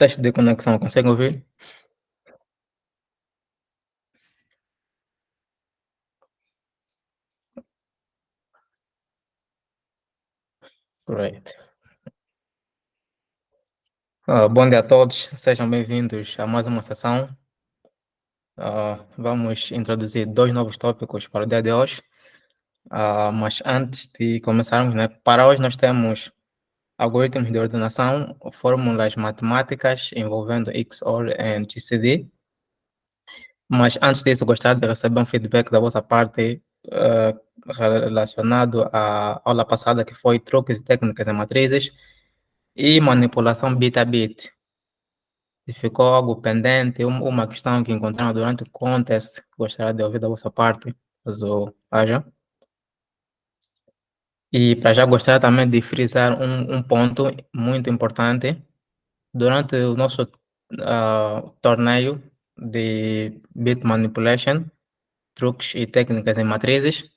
Teste de conexão, consegue ouvir? Great. Bom dia a todos, sejam bem-vindos a mais uma sessão. Vamos introduzir dois novos tópicos para o dia de hoje. Mas antes de começarmos, né, para hoje nós temos algoritmos de ordenação, fórmulas matemáticas envolvendo XOR e GCD. Mas antes disso, gostaria de receber um feedback da vossa parte relacionado à aula passada, que foi truques e técnicas em matrizes e manipulação bit a bit. Se ficou algo pendente, uma questão que encontraram durante o contest, gostaria de ouvir da vossa parte, caso haja. E para já gostaria também de frisar um ponto muito importante. Durante o nosso torneio de bit manipulation, truques e técnicas em matrizes,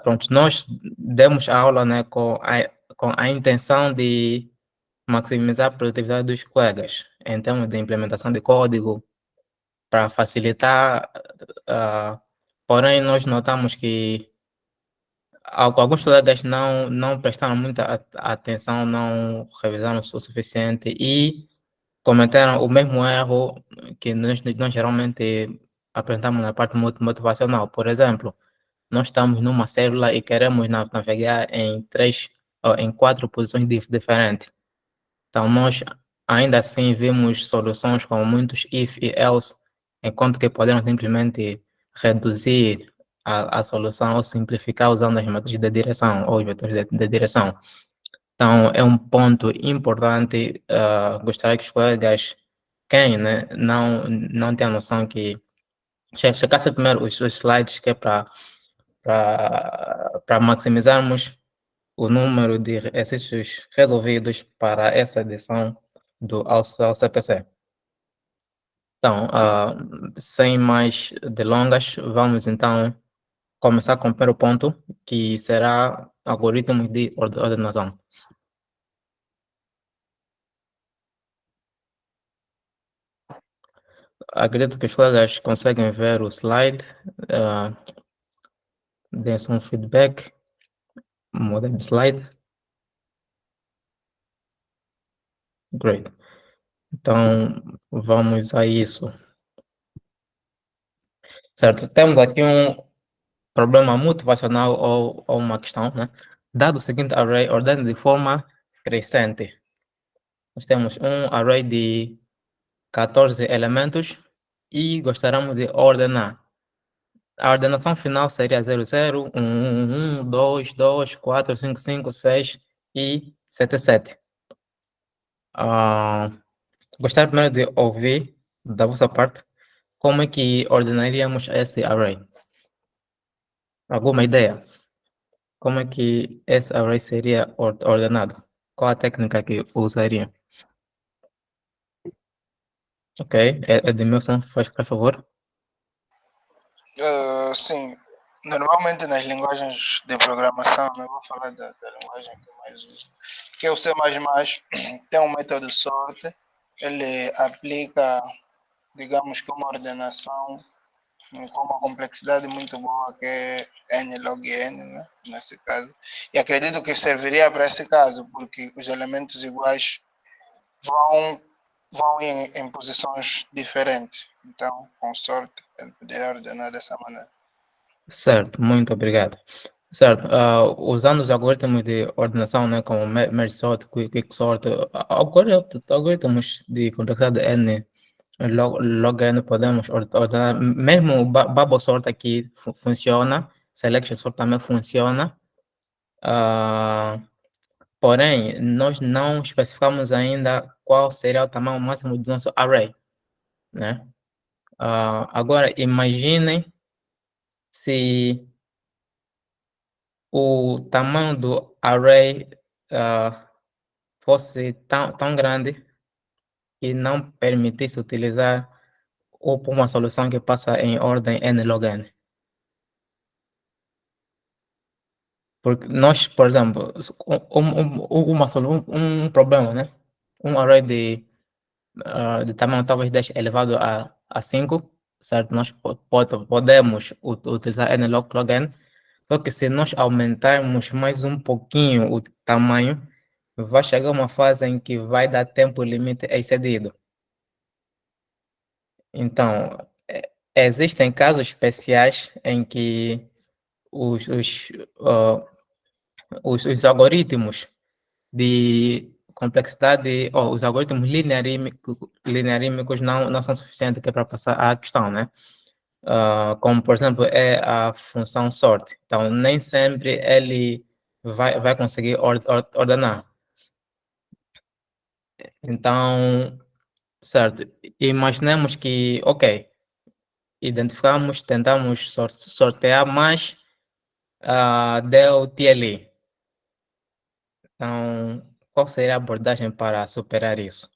pronto, nós demos a aula, né, com a intenção de maximizar a produtividade dos colegas em termos de implementação de código para facilitar, porém nós notamos que alguns colegas não prestaram muita atenção, não revisaram o suficiente e cometeram o mesmo erro que nós geralmente apresentamos na parte motivacional. Por exemplo, nós estamos numa célula e queremos navegar em três ou em quatro posições diferentes. Então, nós ainda assim vimos soluções com muitos if e else, enquanto que podemos simplesmente reduzir a solução ou simplificar usando as matrizes de direção ou os vetores de direção. Então, é um ponto importante. Gostaria que os colegas, quem né, não tem a noção que checasse primeiro os slides, que é para maximizarmos o número de exercícios resolvidos para essa edição do ao CPC. Então, sem mais delongas, vamos então começar com o primeiro ponto, que será algoritmos de ordenação. Acredito que os colegas conseguem ver o slide, deem um feedback, muda de slide. Great. Então, vamos a isso. Certo, temos aqui um problema motivacional ou uma questão, né? Dado o seguinte array, ordene de forma crescente. Nós temos um array de 14 elementos e gostaríamos de ordenar. A ordenação final seria 0, 0, 1, 1, 2, 2, 4, 5, 5, 6 e 7, 7. Gostaria primeiro de ouvir da vossa parte como é que ordenaríamos esse array. Alguma ideia? Como é que esse array seria ordenado? Qual a técnica que usaria? Ok, Edmilson, faz por favor. Sim, normalmente nas linguagens de programação, eu vou falar da linguagem que eu mais uso, que é o C++, tem um método sort, ele aplica, digamos que uma ordenação com uma complexidade muito boa, que é n log n, né, nesse caso. E acredito que serviria para esse caso, porque os elementos iguais vão em posições diferentes. Então, com sorte, ele poderia ordenar dessa maneira. Certo, muito obrigado. Certo, usando os algoritmos de ordenação, né, como merge sort, quicksort, algoritmos de complexidade n, log n, podemos ordenar, mesmo o bubble sort aqui funciona, selection sort também funciona, porém, nós não especificamos ainda qual seria o tamanho máximo do nosso array, né? Agora, imaginem se o tamanho do array fosse tão grande que não permitisse utilizar uma solução que passa em ordem n log n. Porque nós, por exemplo, um problema, né? Um array de de tamanho talvez 10 elevado a 5, certo? Nós podemos utilizar n log n, só que se nós aumentarmos mais um pouquinho o tamanho, vai chegar uma fase em que vai dar tempo limite excedido. Então, existem casos especiais em que os, os, ah, os algoritmos de complexidade, ou os algoritmos linearímicos não são suficientes para passar a questão, né? Como, por exemplo, é a função sort. Então, nem sempre ele vai conseguir ordenar. Então, certo, imaginemos que, ok, identificamos, tentamos sortear, mas deu TLE. Então, qual seria a abordagem para superar isso?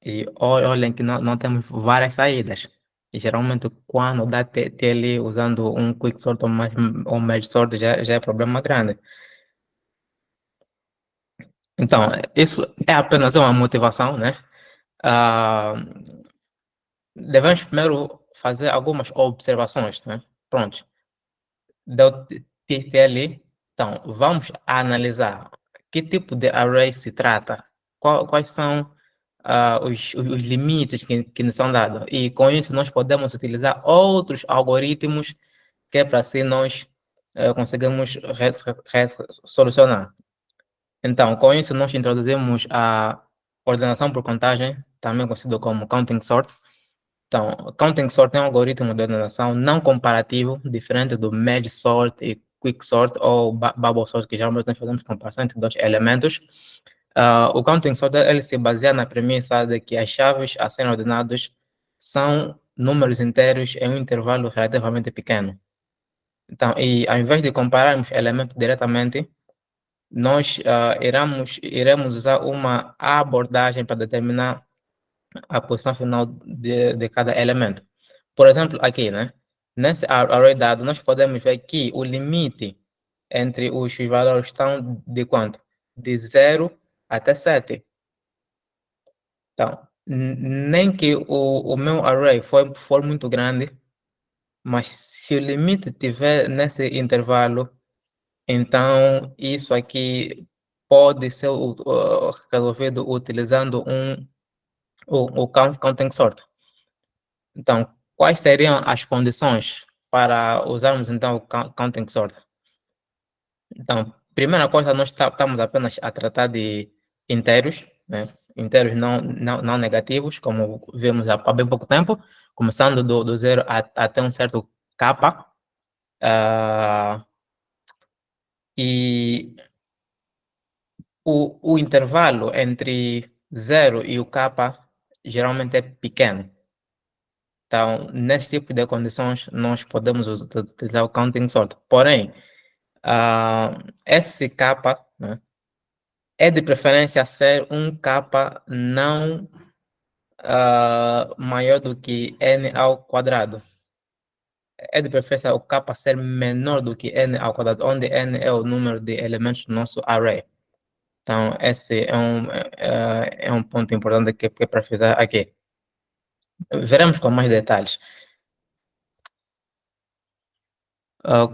E olhem que não temos várias saídas. E geralmente, quando dá TLE usando um quicksort ou merge sort, já é problema grande. Então, isso é apenas uma motivação, né? Ah, devemos primeiro fazer algumas observações, né? Pronto. Deu TLE. Então, vamos analisar que tipo de array se trata, quais são os limites que nos são dados. E com isso nós podemos utilizar outros algoritmos que para assim nós conseguimos solucionar. Então, com isso nós introduzimos a ordenação por contagem, também conhecido como counting sort. Então, counting sort é um algoritmo de ordenação não comparativo, diferente do merge sort e quick sort ou bubble sort, que geralmente nós fazemos comparação entre dois elementos. O counting sort ele se baseia na premissa de que as chaves a serem ordenadas são números inteiros em um intervalo relativamente pequeno. Então, e ao invés de compararmos elementos diretamente, nós iremos usar uma abordagem para determinar a posição final de cada elemento. Por exemplo, aqui, né? Nesse array dado, nós podemos ver que o limite entre os valores estão de quanto? De 0 até 7. Então, nem que o meu array for muito grande, mas se o limite estiver nesse intervalo, então isso aqui pode ser resolvido utilizando o counting sort. Então, quais seriam as condições para usarmos então o counting sort? Então, primeira coisa, nós estamos apenas a tratar de inteiros, né? Inteiros não negativos, como vimos há bem pouco tempo, começando do zero até um certo kappa. E o intervalo entre zero e o kappa geralmente é pequeno. Então, nesse tipo de condições, nós podemos utilizar o counting sort. Porém, esse kappa, né, é de preferência ser um kappa não maior do que n ao quadrado. É de preferência o kappa ser menor do que n ao quadrado, onde n é o número de elementos do nosso array. Então, esse é um ponto importante que é para frisar aqui. Veremos com mais detalhes.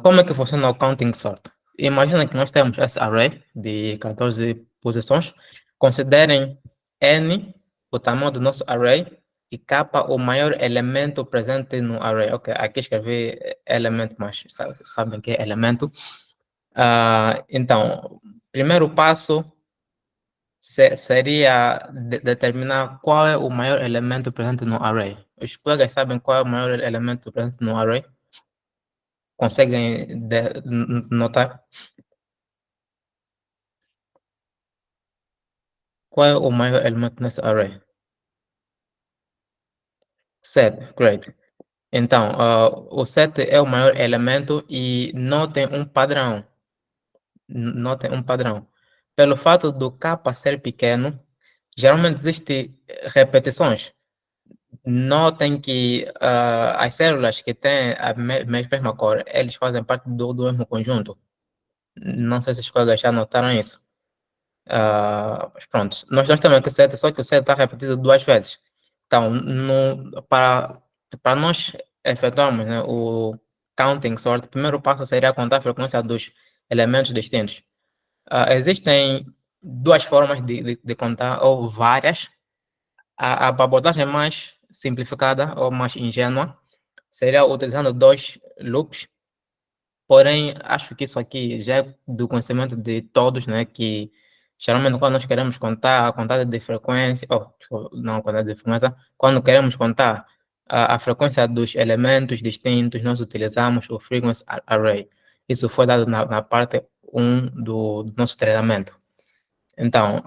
Como é que funciona o counting sort? Imagina que nós temos esse array de 14 posições. Considerem n o tamanho do nosso array e kappa o maior elemento presente no array. Ok, aqui escrevi elemento, mas sabem que é elemento. Então, primeiro passo seria determinar qual é o maior elemento presente no array. Os colegas sabem qual é o maior elemento presente no array? Conseguem notar? Qual é o maior elemento nesse array? 7, great. Então, o 7 é o maior elemento e notem um padrão. Notem um padrão. Pelo fato do kappa ser pequeno, geralmente existem repetições. Notem que as células que têm a mesma cor, eles fazem parte do mesmo conjunto. Não sei se os colegas já notaram isso. Mas pronto, nós temos aqui o 7, só que o 7 está repetido 2 vezes. Então, para nós efetuarmos, né, o counting sort, o primeiro passo seria contar a frequência dos elementos distintos. Existem duas formas de contar, ou várias. A abordagem mais simplificada ou mais ingênua seria utilizando dois loops. Porém, acho que isso aqui já é do conhecimento de todos, né? Que geralmente quando nós queremos contar a quantidade de frequência, desculpa, não a quantidade de frequência, quando queremos contar a frequência dos elementos distintos, nós utilizamos o Frequency Array. Isso foi dado na parte um do nosso treinamento. Então,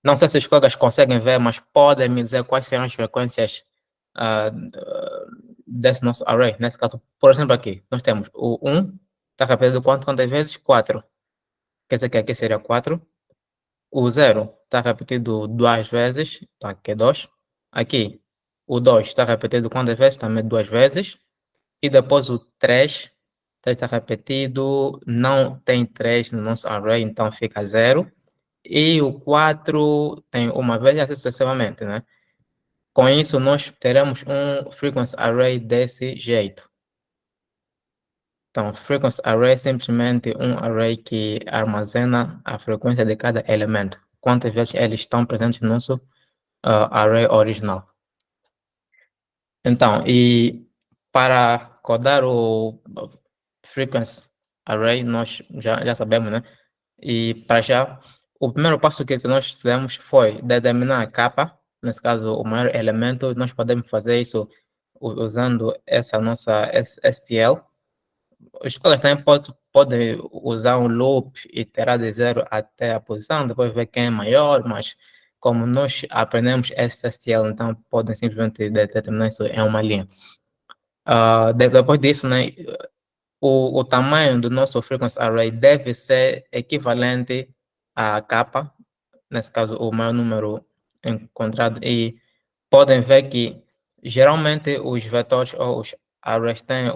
não sei se os colegas conseguem ver, mas podem me dizer quais serão as frequências desse nosso array. Nesse caso, por exemplo, aqui, nós temos o 1, está repetido quantas vezes? 4. Quer dizer que aqui seria 4. O 0 está repetido 2 vezes, então aqui é 2. Aqui, o 2 está repetido quantas vezes? Também 2 vezes. E depois o 3, 3 está repetido, não tem 3 no nosso array, então fica 0. E o 4 tem uma vez e assim sucessivamente, né? Com isso, nós teremos um frequency array desse jeito. Então, frequency array é simplesmente um array que armazena a frequência de cada elemento, quantas vezes eles estão presentes no nosso array original. Então, e para codar o frequency array, nós já sabemos, né? E para já, o primeiro passo que nós fizemos foi determinar a capa, nesse caso, o maior elemento. Nós podemos fazer isso usando essa nossa STL. Os colegas também podem usar um loop e terá de 0 até a posição, depois ver quem é maior, mas como nós aprendemos STL, então podem simplesmente determinar isso em uma linha. Depois disso, né, o tamanho do nosso frequency array deve ser equivalente à capa, nesse caso, o maior número encontrado. E podem ver que, geralmente, os vetores ou os arrays têm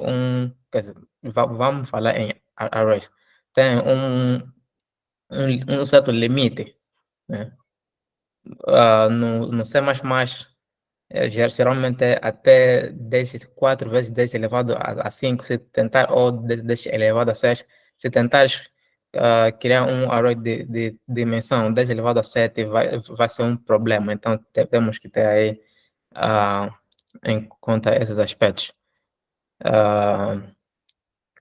quer dizer, vamos falar em arrays, têm um certo limite, né? No C++, geralmente é até 4 vezes 10 elevado a 5, se tentar, ou 10 elevado a 6, se tentares criar um array de dimensão 10 elevado a 7, vai ser um problema. Então, temos que ter aí em conta esses aspectos.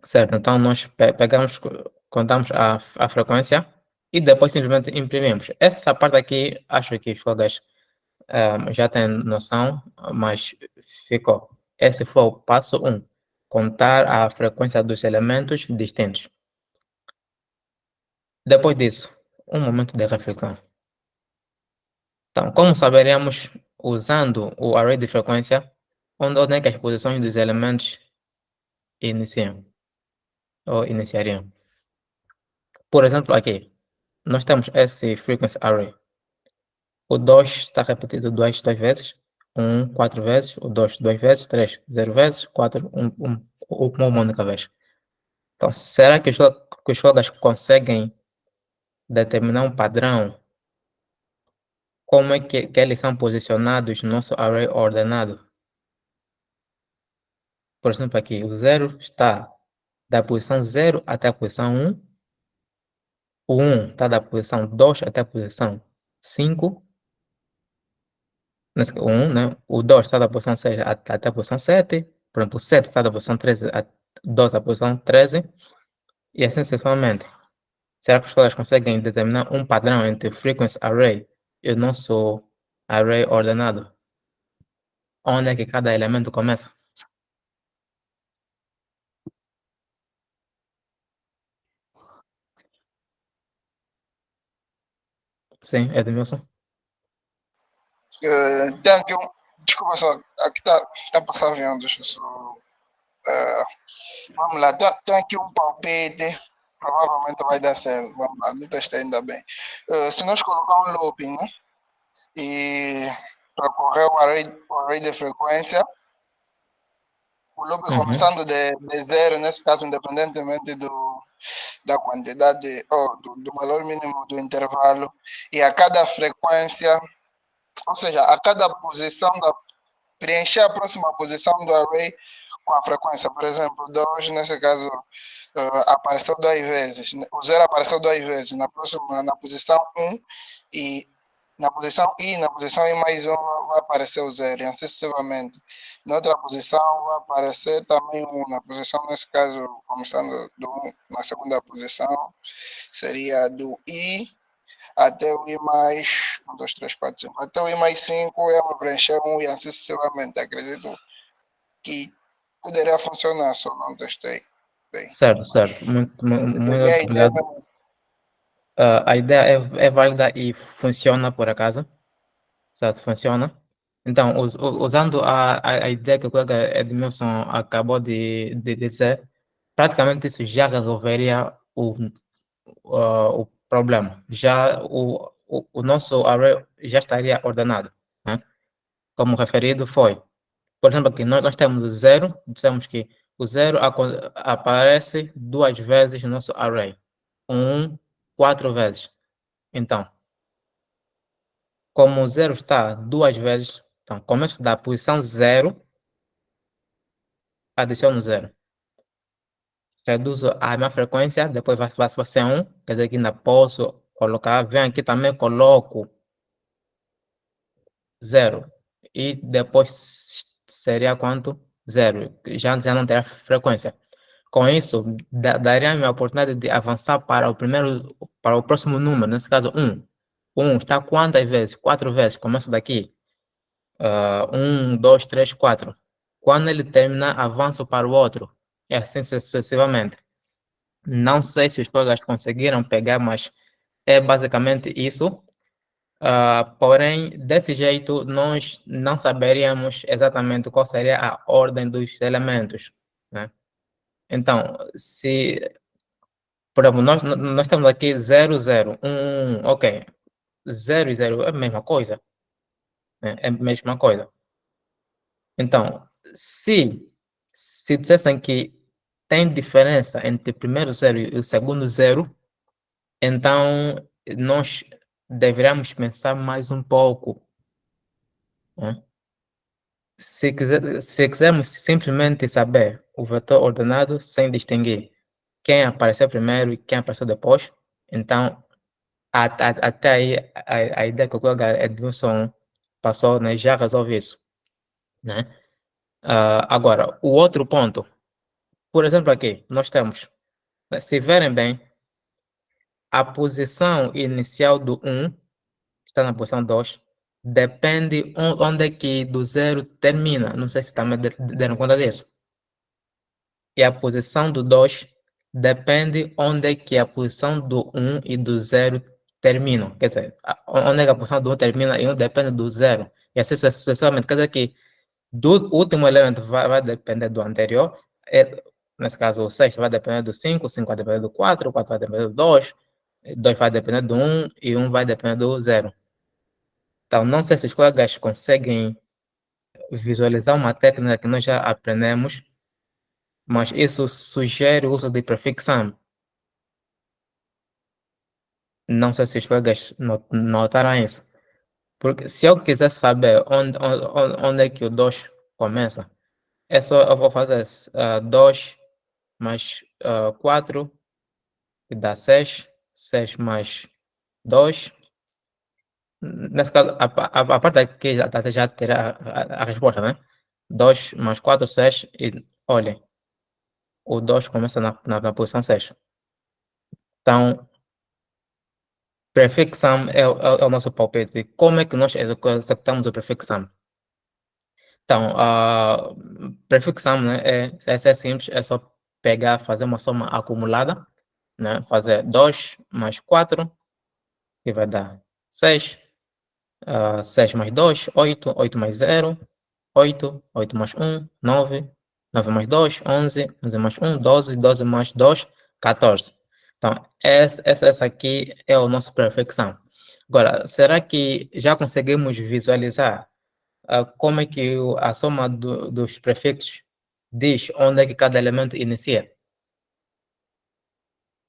Certo, então nós pegamos, contamos a frequência e depois simplesmente imprimimos. Essa parte aqui, acho que os colegas já têm noção, mas ficou. Esse foi o passo 1, contar a frequência dos elementos distintos. Depois disso, um momento de reflexão. Então, como saberemos, usando o array de frequência, onde é que as posições dos elementos iniciam ou iniciariam? Por exemplo, aqui, nós temos esse frequency array. O 2 está repetido 2 vezes, 1 4 vezes, o 2 2 vezes, 3 0 vezes, 4 uma única vez. Então, será que os colegas conseguem determinar um padrão? Como é que eles são posicionados no nosso array ordenado? Por exemplo, aqui, o 0 está da posição 0 até a posição 1. O 1 está da posição 2 até a posição 5. O 1, né? O 2 está da posição 6 até a posição 7. Por exemplo, o 7 está da posição 13 a 12 à posição 13. E assim sucessivamente. Será que os colegas conseguem determinar um padrão entre o frequency array e o nosso array ordenado? Onde é que cada elemento começa? Sim, Edmilson? Tem aqui um. Desculpa só, aqui está a passar avião, deixa eu só. Vamos lá, tem aqui um palpite, provavelmente vai dar certo. Vamos lá, não testei ainda bem. Se nós colocar um looping, né? E percorrer o array de frequência, o loop começando de zero, nesse caso, independentemente da quantidade, ou do valor mínimo do intervalo, e a cada frequência, ou seja, a cada posição preencher a próxima posição do array com a frequência. Por exemplo, 2, nesse caso, apareceu 2 vezes. O zero apareceu 2 vezes. Na próxima, na posição 1, e na posição I mais 1 vai aparecer o zero, e assim sucessivamente. Na outra posição vai aparecer também 1. Na posição, nesse caso, começando do 1, na segunda posição, seria do I até o I mais 1, 2, 3, 4, 5. Até o I mais 5 é uma preencher 1 e assim sucessivamente. Acredito que poderia funcionar, só não testei bem. Certo, certo. Muito A ideia obrigado. A ideia é válida e funciona por acaso? Certo, funciona. Então, usando a ideia que o colega Edmilson acabou de dizer, praticamente isso já resolveria o problema. Já o nosso array já estaria ordenado, né? Como referido foi. Por exemplo, aqui nós temos o zero, dissemos que o zero aparece 2 vezes no nosso array. Um, 4 vezes. Então, como o zero está 2 vezes, então começo da posição zero, adiciono zero. Reduzo a minha frequência, depois vai ser 1, quer dizer que ainda posso colocar, vem aqui também, coloco zero. E depois seria quanto? Zero. Já não terá frequência. Com isso, daria-me a oportunidade de avançar para o próximo número, nesse caso 1. 1 está quantas vezes? 4 vezes. Começo daqui. 1, 2, 3, 4. Quando ele terminar, avanço para o outro. E assim sucessivamente. Não sei se os colegas conseguiram pegar, mas é basicamente isso. Porém, desse jeito, nós não saberíamos exatamente qual seria a ordem dos elementos, né? Então, se, por exemplo, nós temos aqui 0, 0, 1, 1, ok. 0 e 0 é a mesma coisa, né? É a mesma coisa. Então, se dissessem que tem diferença entre o primeiro 0 e o segundo 0, então nós deveríamos pensar mais um pouco, né? Se quisermos simplesmente saber o vetor ordenado sem distinguir quem apareceu primeiro e quem apareceu depois, então até aí a ideia que o colega Edmilson passou, né, já resolve isso, né? Agora, o outro ponto, por exemplo, aqui nós temos, né, se verem bem, a posição inicial do 1 está na posição 2, depende onde é que do 0 termina. Não sei se também deram conta disso. E a posição do 2 depende onde é que a posição do 1 e do 0 terminam. Quer dizer, onde é que a posição do 1 termina e 1 depende do 0. E assim sucessivamente. Quer dizer que do último elemento vai depender do anterior. Nesse caso, o 6 vai depender do 5, o 5 vai depender do 4, o 4 vai depender do 2, 2 vai depender do 1 e 1 vai depender do 0. Então, não sei se os colegas conseguem visualizar uma técnica que nós já aprendemos, mas isso sugere o uso de prefixam. Não sei se os colegas notaram isso. Porque se eu quiser saber onde é que o 2 começa, é só eu vou fazer 2 mais 4, que dá 6. 6 mais 2. Nesse caso, a parte aqui já terá a resposta, né? 2 mais 4, 6. E olhem, o 2 começa na posição 6. Então, prefixam é o nosso palpite. Como é que nós executamos o prefixam? Então, prefixam, né, é simples, é só pegar, fazer uma soma acumulada, né? Fazer 2 mais 4, que vai dar 6. 6 mais 2, 8. 8 mais 0, 8. 8 mais 1, 9. 9 mais 2, 11. 11 mais 1, 12. 12 mais 2, 14. Então, essa aqui é o nosso prefixão. Agora, será que já conseguimos visualizar como é que a soma dos prefixos diz onde é que cada elemento inicia?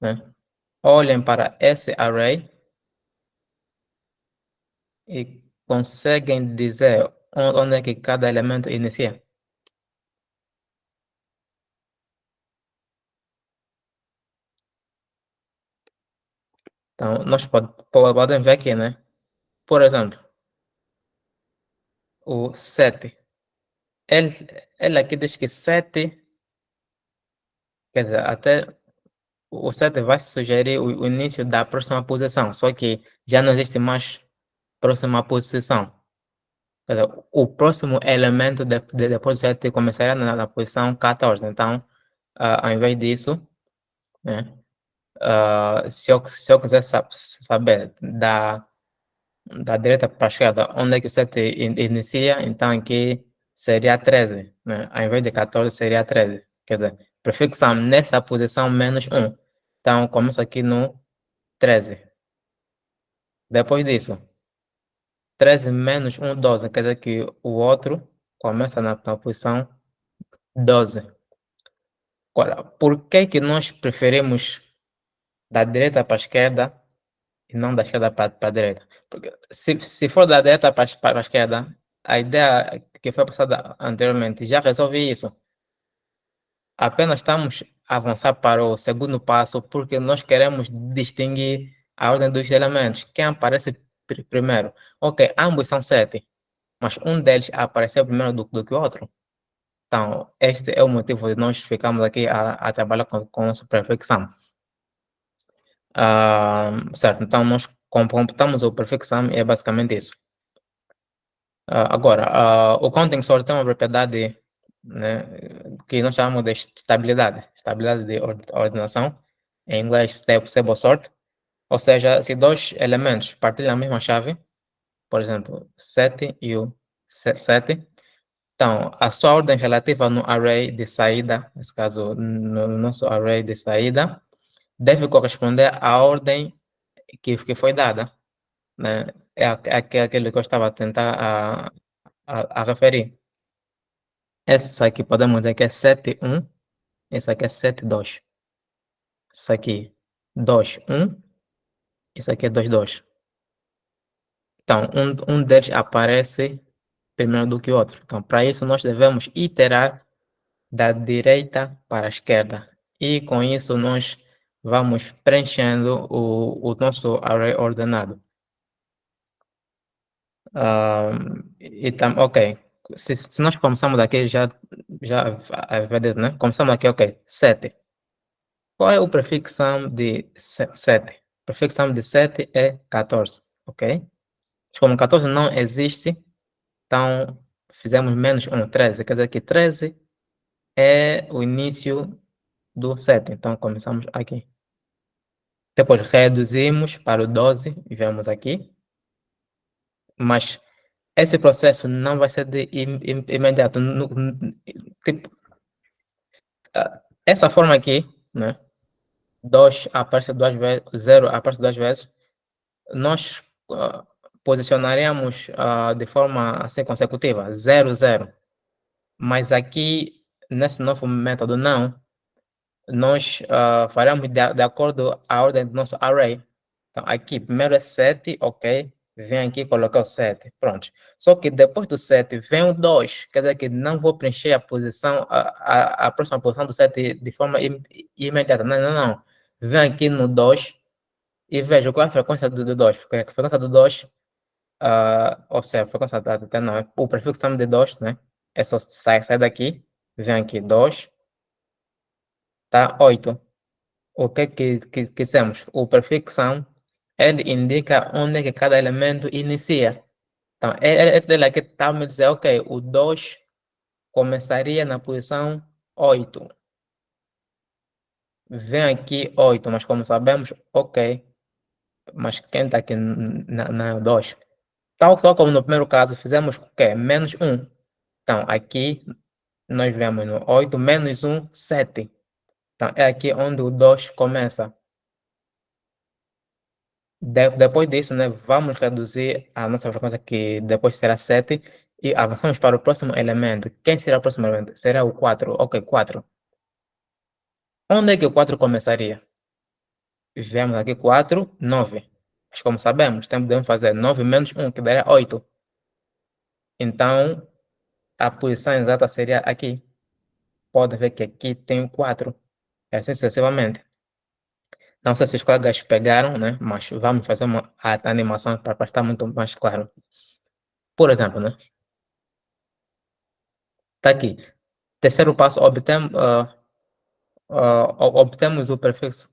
né? Olhem para esse array e conseguem dizer onde é que cada elemento inicia. Então, nós podem ver aqui, né? Por exemplo, o 7. Ele, ele aqui diz que 7, quer dizer, até o 7 vai sugerir o início da próxima posição, só que já não existe mais próxima posição. Quer dizer, o próximo elemento depois do 7 começaria na posição 14. Então, ao invés disso, né, se eu quiser saber da direita para a esquerda onde é que o 7 inicia, então aqui seria 13, né? Ao invés de 14 seria 13. Quer dizer, prefixam nessa posição menos 1. Então, começo aqui no 13. Depois disso, 13 menos 1, 12. Quer dizer que o outro começa na posição 12. Agora, por que que nós preferimos da direita para a esquerda e não da esquerda para a direita? Porque se for da direita para a esquerda, a ideia que foi passada anteriormente já resolve isso. Apenas estamos a avançar para o segundo passo porque nós queremos distinguir a ordem dos elementos. Quem aparece primeiro? Ok, ambos são 7, mas um deles apareceu primeiro do que o outro. Então, este é o motivo de nós ficarmos aqui a trabalhar com a superfixação. Certo, então nós computamos o perfixum e é basicamente isso. Agora, o counting sort tem uma propriedade, né, que nós chamamos de estabilidade de ordenação, em inglês stable sort, ou seja, se dois elementos partilham a mesma chave, por exemplo, 7 e o 7, então a sua ordem relativa no array de saída, nesse caso no nosso array de saída, deve corresponder à ordem que foi dada, né? É aquilo que eu estava a tentar a referir. Essa aqui podemos dizer que é 7, 1. Essa aqui é 7, 2. Isso aqui, 2, 1. Isso aqui é 2, 2. Então, um deles aparece primeiro do que o outro. Então, para isso, nós devemos iterar da direita para a esquerda. E com isso, nós vamos preenchendo o nosso array ordenado. Ok. Se nós começamos aqui, já vai dizer, né? Começamos aqui, ok. 7. Qual é o prefixo de 7? O prefixo de 7 é 14, ok? Como 14 não existe, então fizemos menos 1, 13. Quer dizer que 13 é o início do 7. Então começamos aqui. Depois reduzimos para o 12 e vemos aqui. Mas esse processo não vai ser de imediato. Tipo, essa forma aqui, né? 2 aparece duas vezes, 0 aparece duas vezes. Nós posicionaríamos de forma assim consecutiva, 0, 0. Mas aqui, nesse novo método, não. Nós faremos de acordo com a ordem do nosso array. Então, aqui, primeiro é 7, ok. Vem aqui e colocar o 7, pronto. Só que depois do 7 vem o 2, quer dizer que não vou preencher a posição, a próxima posição do 7 de forma imediata. Não, não, não. Vem aqui no 2 e vejo qual é a frequência do 2. Porque a frequência do 2, ou seja, a frequência da não, o prefixo de 2, né? É só sai daqui, vem aqui 2, tá? 8. O que temos? O prefixo, ele indica onde é que cada elemento inicia. Então, esse dele aqui está me dizer, ok, o 2 começaria na posição 8. Vem aqui 8, mas como sabemos, ok, mas quem está aqui na 2? Tal como no primeiro caso, fizemos o quê? Menos 1. Então, aqui nós vemos no 8 menos 1, 7. Então, é aqui onde o 2 começa. Depois disso, né, vamos reduzir a nossa frequência, que depois será 7, e avançamos para o próximo elemento. Quem será o próximo elemento? Será o 4. Ok, 4. Onde é que o 4 começaria? Vemos aqui 4, 9. Mas como sabemos, podemos fazer 9 menos 1, que daria 8. Então, a posição exata seria aqui. Pode ver que aqui tem o 4. Assim sucessivamente. Não sei se os colegas pegaram, né? Mas vamos fazer a animação para estar muito mais claro. Por exemplo, né? Está aqui. Terceiro passo, obtemos o prefixo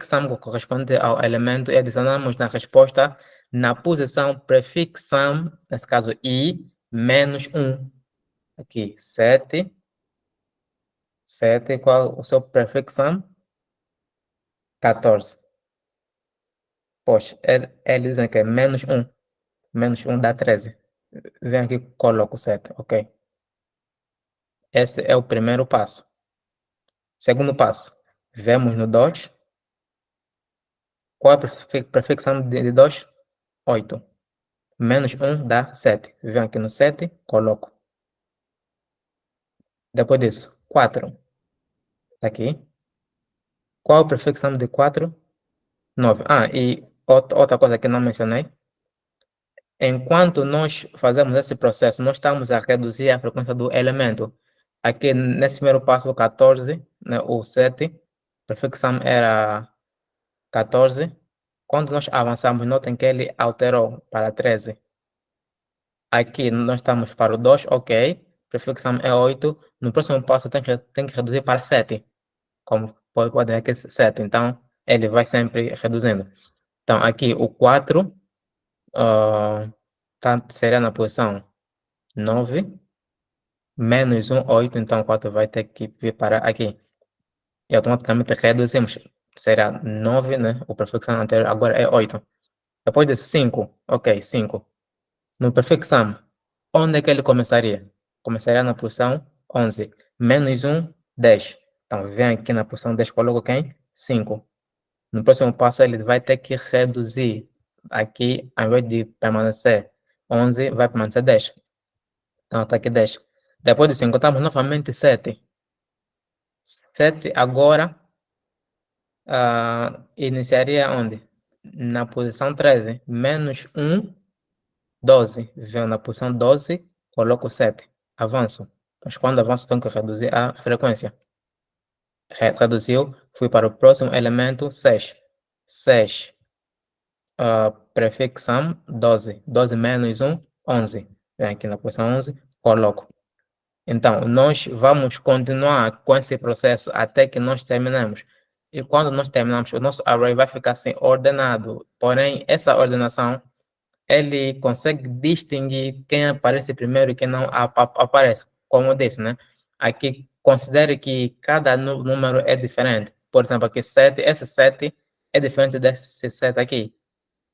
sum correspondente ao elemento e adicionamos na resposta na posição prefixo sum, nesse caso i, menos 1. Aqui, 7. 7, qual o seu prefixo sum? 14. Poxa, eles dizem que é menos 1. Menos 1 dá 13. Vem aqui, coloco 7, ok? Esse é o primeiro passo. Segundo passo, vemos no 2. Qual é a prefixão de 2? 8. Menos 1 dá 7. Venho aqui no 7, coloco. Depois disso, 4. Está aqui. Qual é a prefixão de 4? 9. Ah, e outra coisa que não mencionei. Enquanto nós fazemos esse processo, nós estamos a reduzir a frequência do elemento. Aqui, nesse primeiro passo, o 14, né, o 7, prefixão era 14. Quando nós avançamos, notem que ele alterou para 13. Aqui nós estamos para o 2, ok. Prefixão é 8. No próximo passo, tem que reduzir para 7. Como pode ver aqui, 7. Então, ele vai sempre reduzindo. Então, aqui o 4 seria na posição 9. Menos 1, 8. Então, o 4 vai ter que vir para aqui. E automaticamente reduzimos. Será 9, né? O prefixo anterior agora é 8. Depois disso, 5. Ok, 5. No prefixo sum, onde é que ele começaria? Começaria na posição 11. Menos 1, 10. Então, vem aqui na posição 10, coloco quem? 5. No próximo passo, ele vai ter que reduzir. Aqui, ao invés de permanecer 11, vai permanecer 10. Então, está aqui 10. Depois de 5, estamos novamente 7. 7 agora iniciaria onde? Na posição 13. Menos 1, 12. Venho na posição 12, coloco 7. Avanço. Mas quando avanço, tenho que reduzir a frequência. Reduziu, fui para o próximo elemento, 6. 6, prefixo sum, 12. 12 menos 1, 11. Venho aqui na posição 11, coloco. Então, nós vamos continuar com esse processo até que nós terminemos. E quando nós terminamos, o nosso array vai ficar assim ordenado. Porém, essa ordenação, ele consegue distinguir quem aparece primeiro e quem não aparece. Como eu disse, né? Aqui, considere que cada número é diferente. Por exemplo, aqui 7, esse 7 é diferente desse 7 aqui.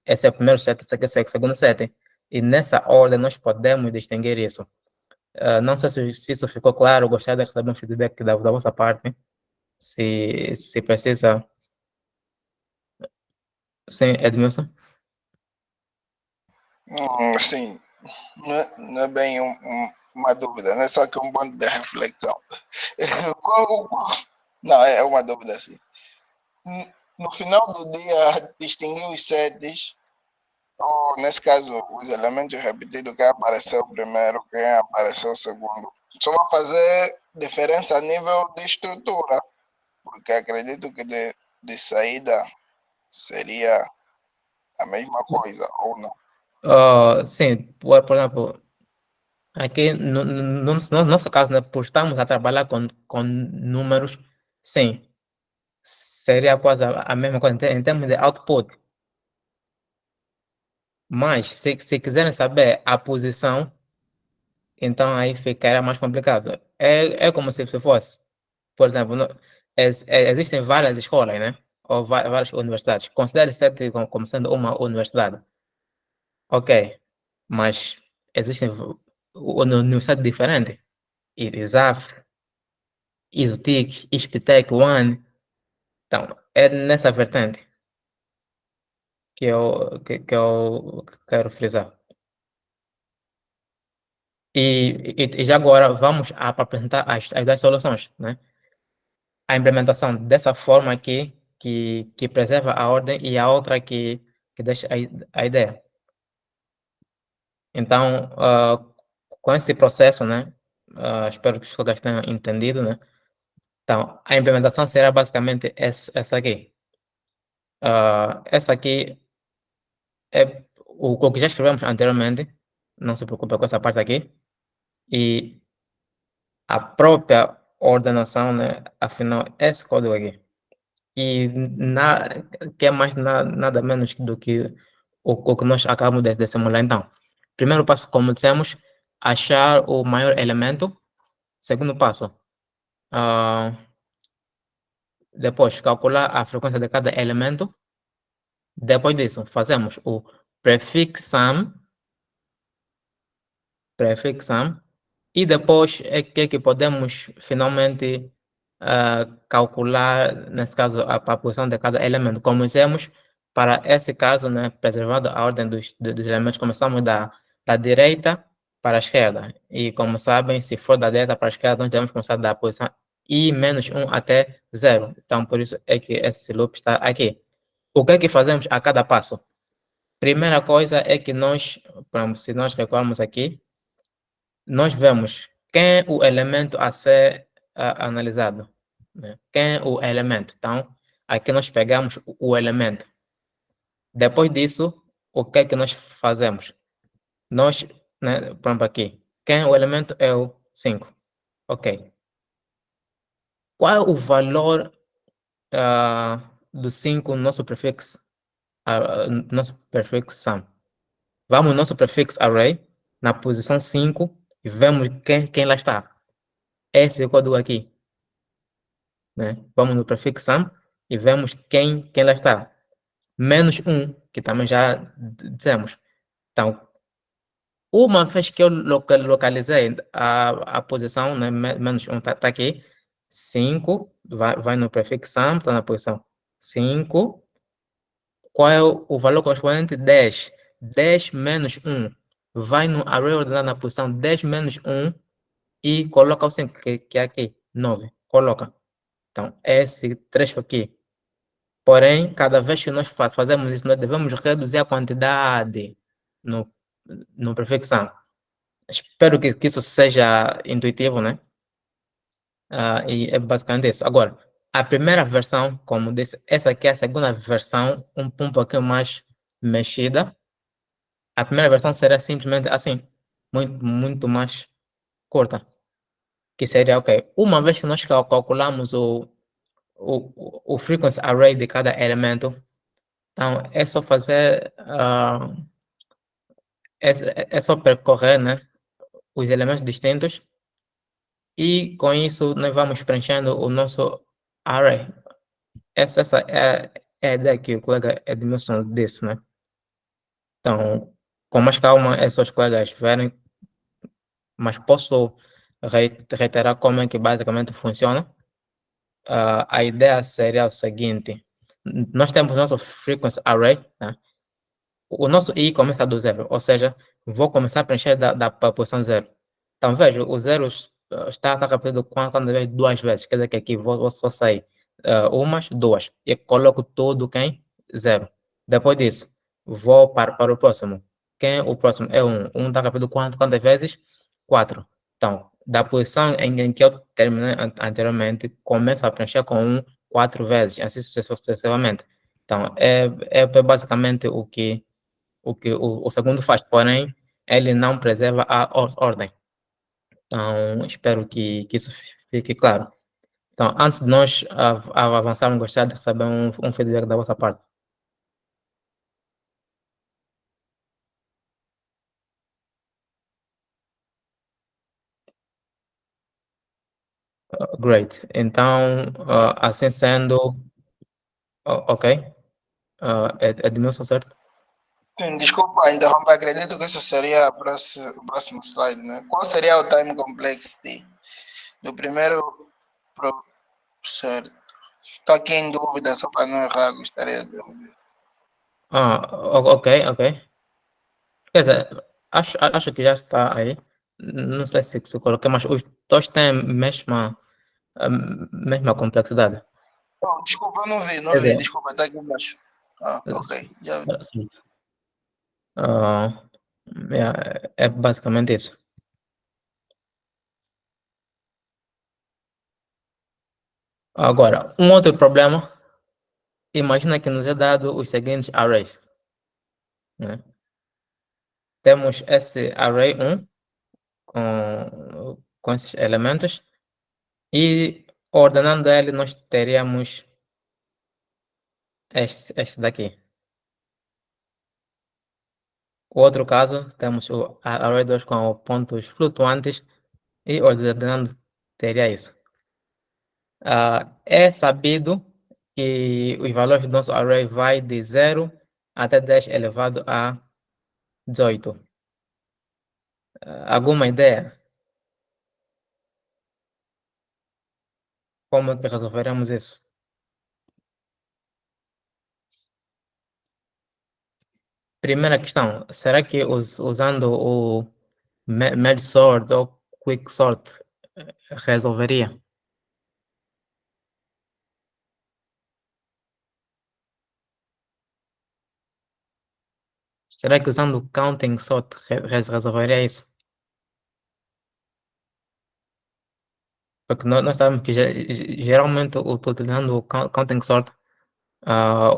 Esse é o primeiro 7, esse aqui é o segundo 7. E nessa ordem, nós podemos distinguir isso. Não sei se isso ficou claro, gostaria de receber um feedback da vossa parte, se precisa. Sim, Edmilson? Sim, não é bem uma dúvida, né? Só que um ponto de reflexão. Não, é uma dúvida assim. No final do dia, distinguir os setes, ou nesse caso, os elementos repetidos, quem apareceu primeiro, quem apareceu segundo, só vai fazer diferença a nível de estrutura, porque acredito que de saída seria a mesma coisa, ou não. Sim, por exemplo, aqui no nosso caso, né, por estarmos a trabalhar com números, sim, seria quase a mesma coisa em termos de output. Mas, se quiserem saber a posição, então aí ficaria mais complicado. É como se fosse, por exemplo, existem várias escolas, né? Ou várias universidades. Considere sete como sendo uma universidade. Ok, mas existem universidades diferentes. ISAF, ISUTIC, ISPTEC, UAN. Então, é nessa vertente que eu quero frisar. E já agora vamos apresentar as 10 soluções, né? A implementação dessa forma aqui que preserva a ordem e a outra que deixa a ideia. Então, com esse processo, né, espero que os colegas tenham entendido, né? Então, a implementação será basicamente essa aqui. Essa aqui é o que já escrevemos anteriormente, não se preocupe com essa parte aqui, e a própria ordenação, né, afinal, esse código aqui. E que é mais nada menos do que o que nós acabamos de simular. Então, primeiro passo, como dissemos, achar o maior elemento. Segundo passo, depois calcular a frequência de cada elemento. Depois disso, fazemos o prefix sum, e depois é que podemos finalmente calcular, nesse caso, a posição de cada elemento. Como dizemos, para esse caso, né, preservando a ordem dos elementos, começamos da direita para a esquerda. E como sabem, se for da direita para a esquerda, nós devemos começar da posição i-1 até 0. Então, por isso é que esse loop está aqui. O que é que fazemos a cada passo? Primeira coisa é que nós, se nós recuarmos aqui, nós vemos quem é o elemento a ser analisado, né? Quem é o elemento. Então, aqui nós pegamos o elemento. Depois disso, o que é que nós fazemos? Nós, né, por exemplo, aqui, quem é o elemento é o 5. Ok. Qual é o valor do 5 no nosso prefixo, nosso prefixo sum? Vamos no nosso prefix array, na posição 5, e vemos quem lá está. Esse código aqui. Né? Vamos no prefix sum e vemos quem lá está. Menos 1, que também já dissemos. Então, uma vez que eu localizei a posição, né, menos 1 está aqui, 5, vai no prefix sum, está na posição 5. Qual é o valor correspondente? 10. 10 menos 1. Vai no array ordenado na posição 10 menos 1 e coloca o 5, que é aqui, 9. Coloca. Então, esse trecho aqui. Porém, cada vez que nós fazemos isso, nós devemos reduzir a quantidade no prefixo. Espero que isso seja intuitivo, né? E é basicamente isso. Agora, a primeira versão, como disse, essa aqui é a segunda versão, um pouquinho mais mexida. A primeira versão será simplesmente assim, muito mais curta. Que seria, ok, uma vez que nós calculamos o frequency array de cada elemento, então é só fazer, é só percorrer, né, os elementos distintos, e com isso nós vamos preenchendo o nosso array. Essa é a ideia que o colega Edmilson disse, né? Então, com mais calma, é só os colegas verem, mas posso reiterar como é que basicamente funciona. A ideia seria o seguinte: nós temos nosso frequency array, né? O nosso i começa do zero, ou seja, vou começar a preencher da posição zero. Então, veja, o zero está repetido quantas vezes? Duas vezes, quer dizer que aqui vou só sair umas, duas, e coloco tudo quem? Zero. Depois disso, vou para o próximo. Quem o próximo é um? Um está repetido quantas vezes? Quatro. Então, da posição em que eu terminei anteriormente, começo a preencher com um 4 vezes, assim sucessivamente. Então, é basicamente o que o segundo faz, porém, ele não preserva a ordem. Então, espero que isso fique claro. Então, antes de nós avançarmos, gostaria de receber um feedback da vossa parte. Great. Então, assim sendo, ok. Edmilson, certo? Sim, desculpa interromper, acredito que isso seria o próximo slide, né? Qual seria o time complexity do primeiro certo? Estou aqui em dúvida, só para não errar, gostaria de ouvir. Ok. Quer dizer, acho que já está aí. Não sei se coloquei, mas os dois têm a mesma complexidade. Oh, desculpa, eu não vi, Quer não vi, dizer, desculpa, está aqui embaixo. Ah, ok, já vi. sim. Ah, é basicamente isso. Agora, um outro problema, imagina que nos é dado os seguintes arrays, né? Temos esse array 1 com esses elementos e ordenando ele nós teríamos este daqui. O outro caso, temos o array 2 com pontos flutuantes e ordenando teria isso. É sabido que os valores do nosso array vai de 0 até 10 elevado a 18. Alguma ideia como é que resolveremos isso? Primeira questão, será que usando o Merge Sort ou Quick Sort resolveria? Será que usando o Counting Sort resolveria isso? Porque nós sabemos que geralmente utilizando o Counting Sort,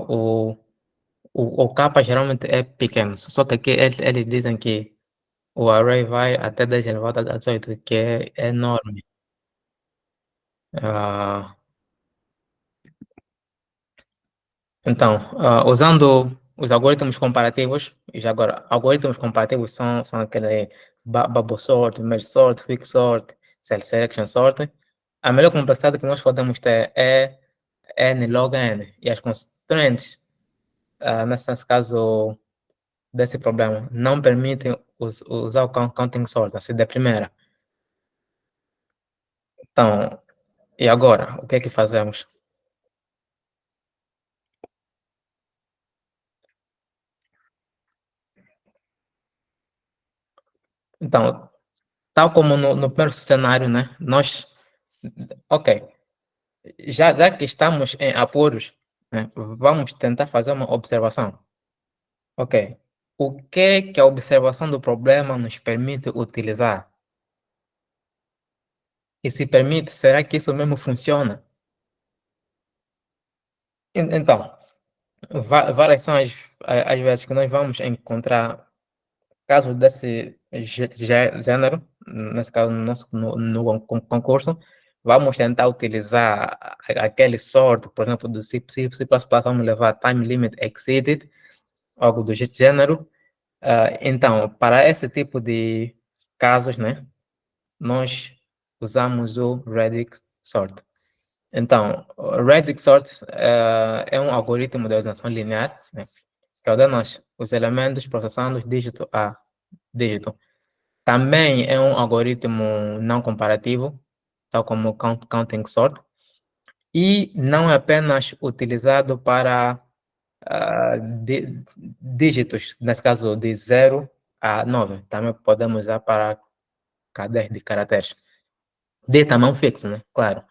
o, o capa geralmente é pequeno, só que aqui eles dizem que o array vai até 10 elevado a 18, que é enorme. Ah, então, usando os algoritmos comparativos, e já agora, algoritmos comparativos são aquele bubble sort, merge sort, quick sort, selection sort. A melhor complexidade que nós podemos ter é n log n, e as constraints, nesse caso desse problema, não permitem usar o counting sort, assim, de primeira. Então, e agora, o que é que fazemos? Então, tal como no primeiro cenário, né, nós, ok, já que estamos em apuros, né, vamos tentar fazer uma observação. Ok, o que a observação do problema nos permite utilizar? E se permite, será que isso mesmo funciona? Então, várias são as vezes que nós vamos encontrar casos desse gênero, nesse caso no concurso, vamos tentar utilizar aquele sort, por exemplo, do C++, vamos levar time limit exceeded, algo do gênero. Então, para esse tipo de casos, né, nós usamos o Radix Sort. Então, o Radix Sort é um algoritmo de ordenação linear, né, que ordena os elementos processando dígito a dígito. Também é um algoritmo não comparativo, tal como o Counting Sort, e não é apenas utilizado para dígitos, nesse caso de 0 a 9. Também podemos usar para cadeias de caracteres. De tamanho fixo, né? Claro.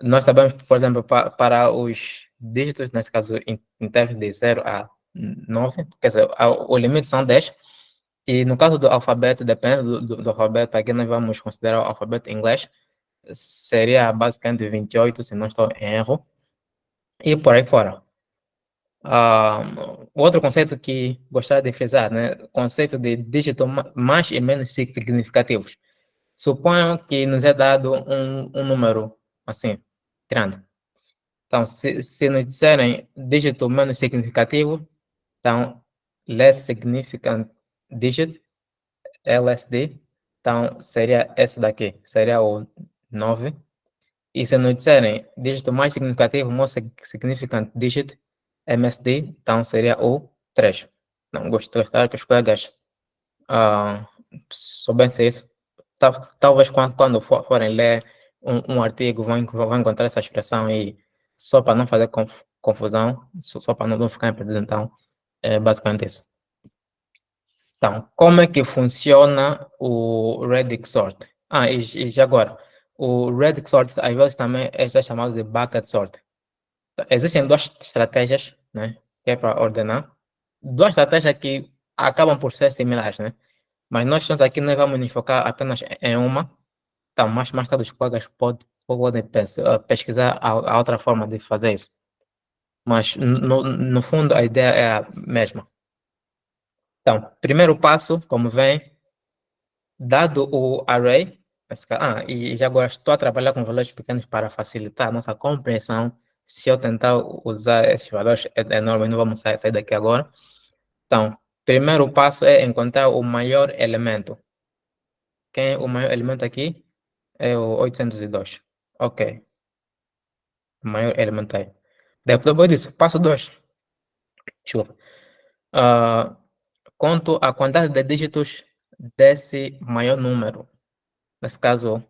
Nós sabemos, por exemplo, para os dígitos, nesse caso, inteiros de 0 a 9, quer dizer, o limite são 10, e no caso do alfabeto, depende do alfabeto, aqui nós vamos considerar o alfabeto inglês, seria basicamente 28, se não estou em erro, e por aí fora. Outro conceito que gostaria de frisar, né? Conceito de dígito mais e menos significativos. Suponham que nos é dado um número assim, grande. Então, se nos disserem dígito menos significativo, então, less significant digit, LSD, então seria esse daqui, seria o 9. E se nos disserem dígito mais significativo, most significant digit, MSD, então seria o 3. Não gostaria que os colegas soubessem isso. Talvez quando forem ler um artigo, vão encontrar essa expressão e só para não fazer confusão, só para não ficar perdido, então, é basicamente isso. Então, como é que funciona o Radix Sort? E já agora, o Radix Sort às vezes também é chamado de Bucket Sort. Existem duas estratégias, né, que é para ordenar. Duas estratégias que acabam por ser similares, né? Mas nós estamos aqui, nós vamos nos focar apenas em uma. Então, mais tarde os colegas podem pesquisar a outra forma de fazer isso. Mas, no fundo, a ideia é a mesma. Então, primeiro passo, como vem, dado o array, e já agora estou a trabalhar com valores pequenos para facilitar a nossa compreensão. Se eu tentar usar esses valores enormes, não vamos sair daqui agora. Então, primeiro passo é encontrar o maior elemento. Quem é o maior elemento aqui? É o 802. Ok, o maior elemento aí. Depois disso, passo 2. Desculpa. Ah, conto a quantidade de dígitos desse maior número. Nesse caso,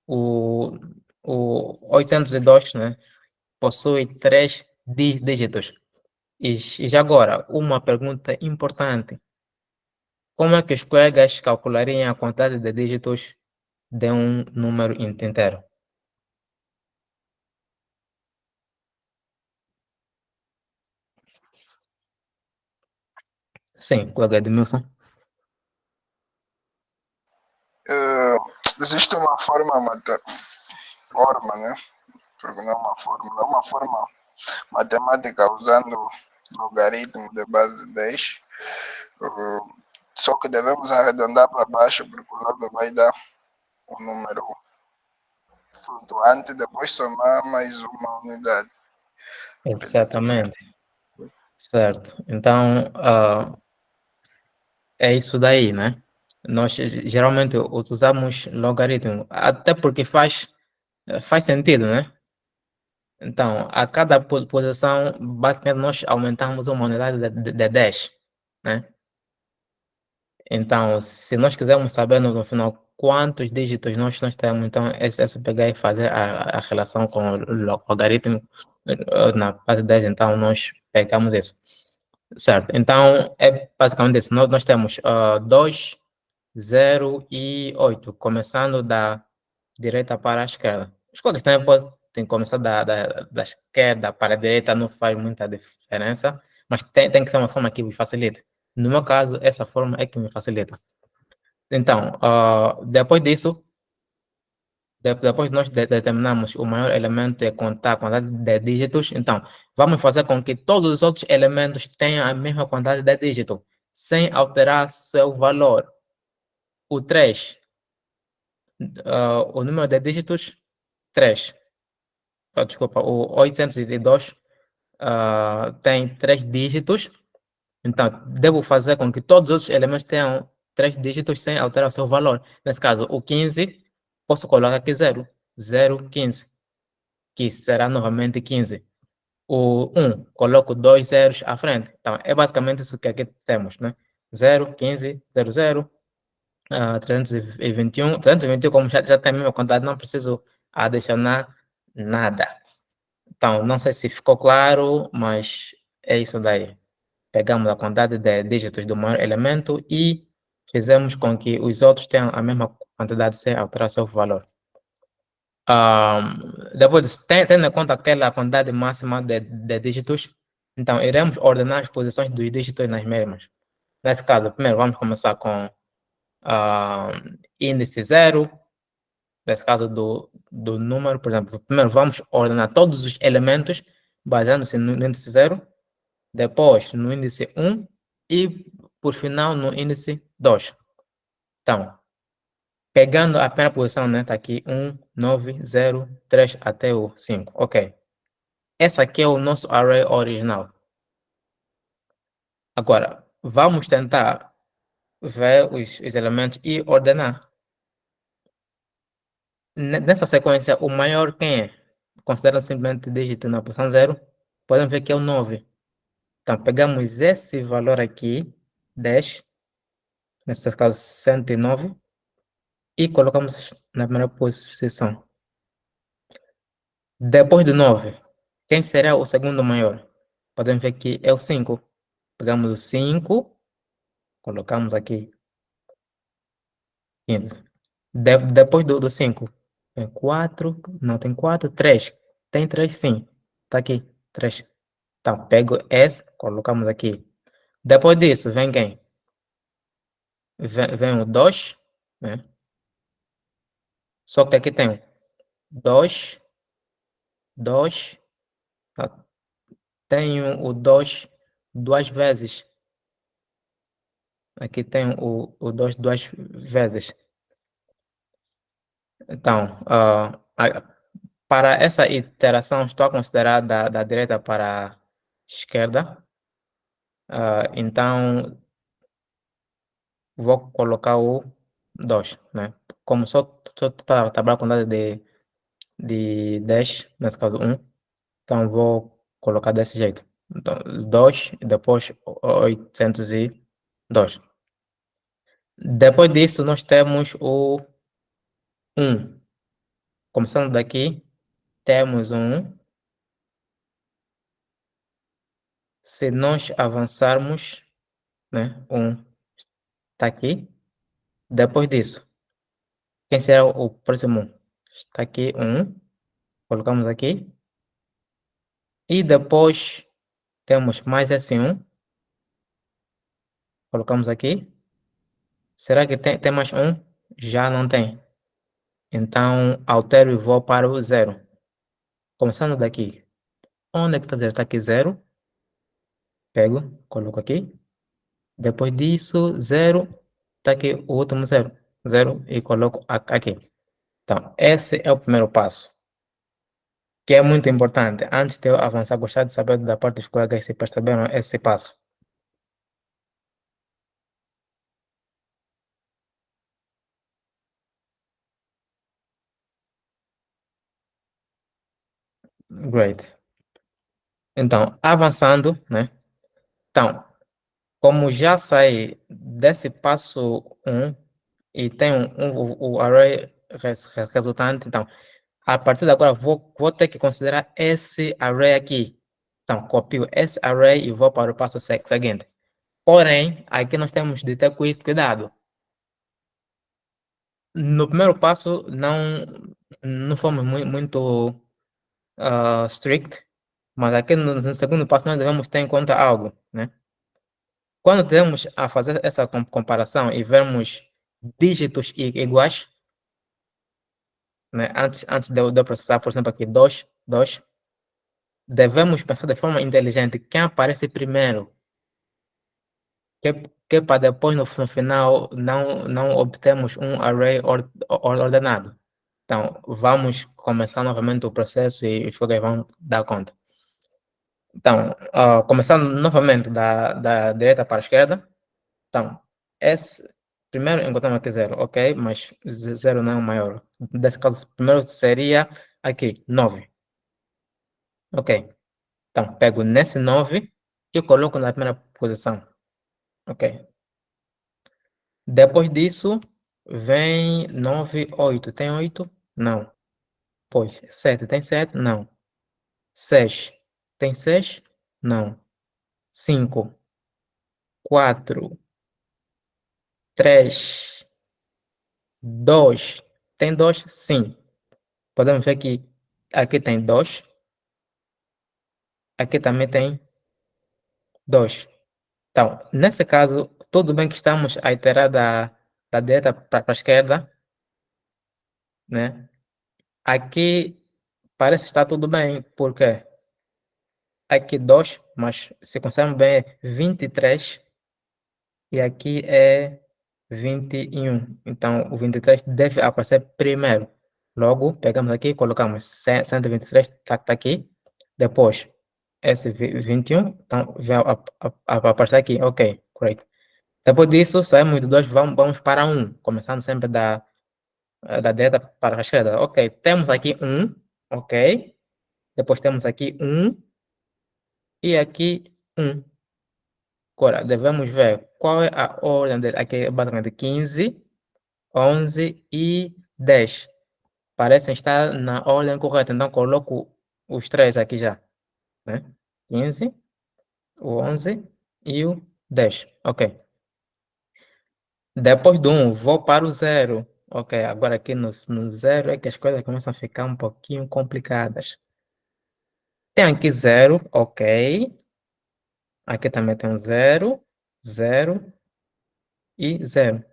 o, o 802, né, possui três dígitos. E já agora, uma pergunta importante. Como é que os colegas calculariam a quantidade de dígitos de um número inteiro? Sim, colega Edmilson. Existe uma forma, né? Porque não é uma fórmula, é uma forma matemática usando logaritmo de base 10. Só que devemos arredondar para baixo, porque o 9 vai dar um número flutuante, depois somar mais uma unidade. Exatamente. Certo. Então, é isso daí, né? Nós geralmente usamos logaritmo, até porque faz sentido, né? Então, a cada posição, basicamente nós aumentamos uma unidade de 10, né? Então, se nós quisermos saber no final quantos dígitos nós temos, então é só pegar e fazer a relação com o logaritmo na base 10, então nós pegamos isso. Certo, então é basicamente isso. Nós temos 2, 0 e 8, começando da direita para a esquerda. Os códigos também podem começar da esquerda para a direita, não faz muita diferença, mas tem que ser uma forma que me facilite. No meu caso, essa forma é que me facilita. Então, depois disso, depois nós determinamos o maior elemento é contar a quantidade de dígitos, então vamos fazer com que todos os outros elementos tenham a mesma quantidade de dígitos, sem alterar seu valor. O 3, o número de dígitos, 3. Desculpa, o 802 tem 3 dígitos, então devo fazer com que todos os elementos tenham 3 dígitos sem alterar o seu valor. Nesse caso, o 15, posso colocar aqui 0, 0, 15, que será novamente 15. O 1, coloco 2 zeros à frente. Então, é basicamente isso que aqui temos, né? 0, 15, 0, 0, 321. 321, como já tem a mesma quantidade, não preciso adicionar nada. Então, não sei se ficou claro, mas é isso daí. Pegamos a quantidade de dígitos do maior elemento e fizemos com que os outros tenham a mesma quantidade sem alterar seu valor. Depois disso, tendo em conta aquela quantidade máxima de dígitos, então iremos ordenar as posições dos dígitos nas mesmas. Nesse caso, primeiro vamos começar com índice 0, nesse caso do número, por exemplo, primeiro vamos ordenar todos os elementos baseando-se no índice 0, depois no índice 1 e, por final, no índice 2. Então, pegando a primeira posição, né, tá aqui 1, 9, 0, 3 até o 5, ok. Esse aqui é o nosso array original. Agora, vamos tentar ver os elementos e ordenar. Nessa sequência, o maior quem é? Considerando simplesmente dígito na posição 0, podemos ver que é o 9. Então, pegamos esse valor aqui, 10, nesse caso 109, e colocamos na primeira posição. Depois do 9, quem será o segundo maior? Podemos ver que é o 5. Pegamos o 5, colocamos aqui 15. Depois do 5, tem 4, não tem 4, 3. Tem 3 sim, está aqui. 3. Então, pego esse, colocamos aqui. Depois disso, vem quem? Vem o 2, né? Só que aqui tem 2, 2, tenho o 2 duas vezes. Aqui tem o 2 duas vezes. Então, para essa iteração, estou a considerar da direita para a esquerda. Então, vou colocar o 2, né? Como só está trabalhando com data de 10, nesse caso 1, então vou colocar desse jeito. Então, 2 e depois 802. Depois disso, nós temos o 1. Começando daqui, temos um. Se nós avançarmos, né, um está aqui. Depois disso, quem será o próximo? Está aqui um. Colocamos aqui. E depois temos mais esse um. Colocamos aqui. Será que tem mais um? Já não tem. Então, altero e vou para o zero. Começando daqui. Onde é que está zero? Está aqui zero. Pego, coloco aqui. Depois disso, zero. Está aqui o último zero. Zero e coloco aqui. Então, esse é o primeiro passo, que é muito importante. Antes de eu avançar, gostaria de saber da parte dos colegas se perceberam esse passo. Great. Então, avançando, né? Então, como já sai desse passo um e tem o array resultante, então, a partir de agora vou ter que considerar esse array aqui. Então, copio esse array e vou para o passo seguinte. Porém, aqui nós temos de ter cuidado. No primeiro passo, não fomos muito strict, mas aqui no segundo passo nós devemos ter em conta algo, né? Quando temos a fazer essa comparação e vermos dígitos iguais, né? Antes de eu processar, por exemplo, aqui 2, 2, devemos pensar de forma inteligente quem aparece primeiro, que para depois no final não obtemos um array ordenado. Então, vamos começar novamente o processo e os colegas vão dar conta. Então, começando novamente da direita para a esquerda. Então, primeiro encontramos aqui zero, ok? Mas zero não é o maior. Nesse caso, primeiro seria aqui, 9. Ok. Então, pego nesse 9 e coloco na primeira posição. Ok. Depois disso, vem 9, 8. Tem 8? Não. Pois, 7. Tem 7? Não. 6. Tem 6? Não. 5, 4, 3, 2. Tem 2? Sim. Podemos ver que aqui tem 2. Aqui também tem 2. Então, nesse caso, tudo bem que estamos a iterar da direita para a esquerda, né? Aqui parece estar tudo bem, porque aqui 2, mas se considerarmos bem é 23 e aqui é 21. Então, o 23 deve aparecer primeiro. Logo, pegamos aqui e colocamos 123, está aqui. Depois, esse 21, então vai aparecer aqui. Ok, great. Depois disso, saímos de 2, vamos para 1, começando sempre da direita para a esquerda. Ok, temos aqui 1, ok. Depois temos aqui 1 e aqui 1. Agora, devemos ver qual é a ordem dele. Aqui é basicamente 15, 11 e 10. Parecem estar na ordem correta, então coloco os três aqui já, né? 15, o 11 e o 10. Ok. Depois do 1, vou para o 0. Ok, agora aqui no 0 é que as coisas começam a ficar um pouquinho complicadas. Tem aqui 0, ok. Aqui também tem um 0, 0 e 0.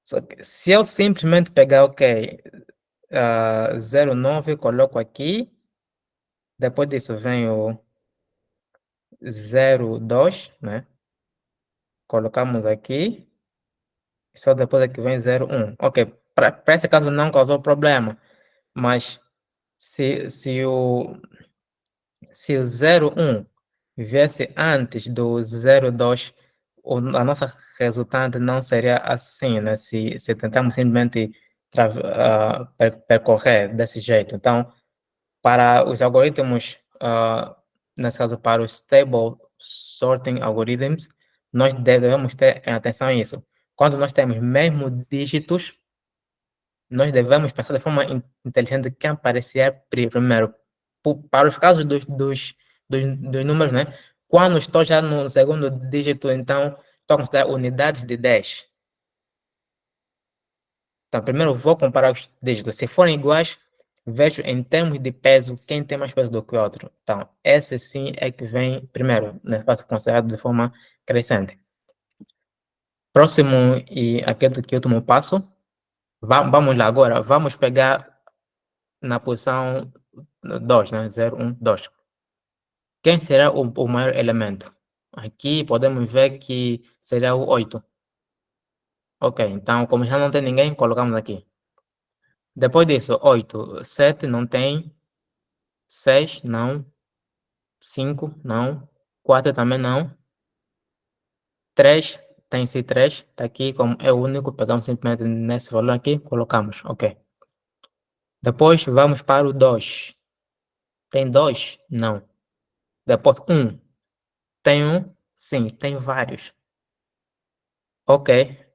Só que se eu simplesmente pegar, ok, 0,9, coloco aqui. Depois disso vem o 0,2, né? Colocamos aqui. Só depois é que vem 0,1. Ok, para esse caso não causou problema. Mas se o 0,1 viesse antes do 0,2, a nossa resultante não seria assim, né? Se tentarmos simplesmente percorrer desse jeito. Então, para os algoritmos, nesse caso, para os stable sorting algorithms, nós devemos ter atenção a isso. Quando nós temos mesmo dígitos, nós devemos pensar de forma inteligente quem aparecer primeiro. Para os casos dos números, né? Quando estou já no segundo dígito, então, estou a considerar unidades de 10. Então, primeiro vou comparar os dígitos. Se forem iguais, vejo em termos de peso quem tem mais peso do que o outro. Então, esse sim é que vem primeiro, nesse caso considerado de forma crescente. Próximo e aquele que último passo. Vamos lá agora. Vamos pegar na posição 2, né? 0, 1, 2. Quem será o maior elemento? Aqui podemos ver que será o 8. Ok, então, como já não tem ninguém, colocamos aqui. Depois disso, 8, 7 não tem, 6 não, 5 não, 4 também não, 3 tem sim 3, está aqui como é o único, pegamos simplesmente nesse valor aqui, colocamos, ok. Depois vamos para o 2. Tem 2? Não. Depois 1. Tem 1? Sim, tem vários. Ok.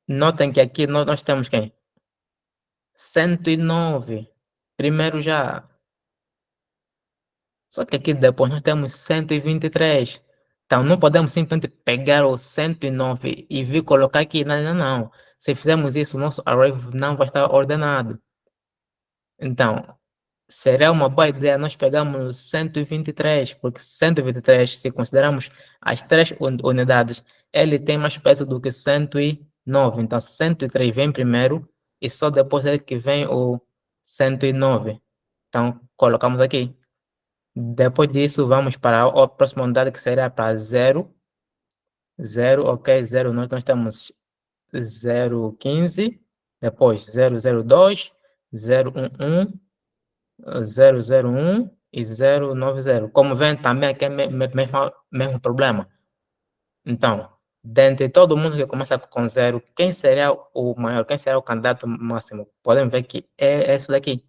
Notem que aqui nós temos quem? 109. Primeiro já. Só que aqui depois nós temos 123. Então não podemos simplesmente pegar o 109 e vir colocar aqui. Não, não, não. Se fizermos isso, o nosso array não vai estar ordenado. Então, seria uma boa ideia nós pegarmos 123, porque 123, se considerarmos as três unidades, ele tem mais peso do que 109. Então, 103 vem primeiro e só depois é que vem o 109. Então, colocamos aqui. Depois disso, vamos para a próxima unidade, que seria para 0. 0, ok, 0, nós temos 0,15. Depois 002, 011, 001 e 090. Como vem, também aqui é mesmo problema. Então, dentre todo mundo que começa com 0, quem seria o maior? Quem será o candidato máximo? Podemos ver que é esse daqui,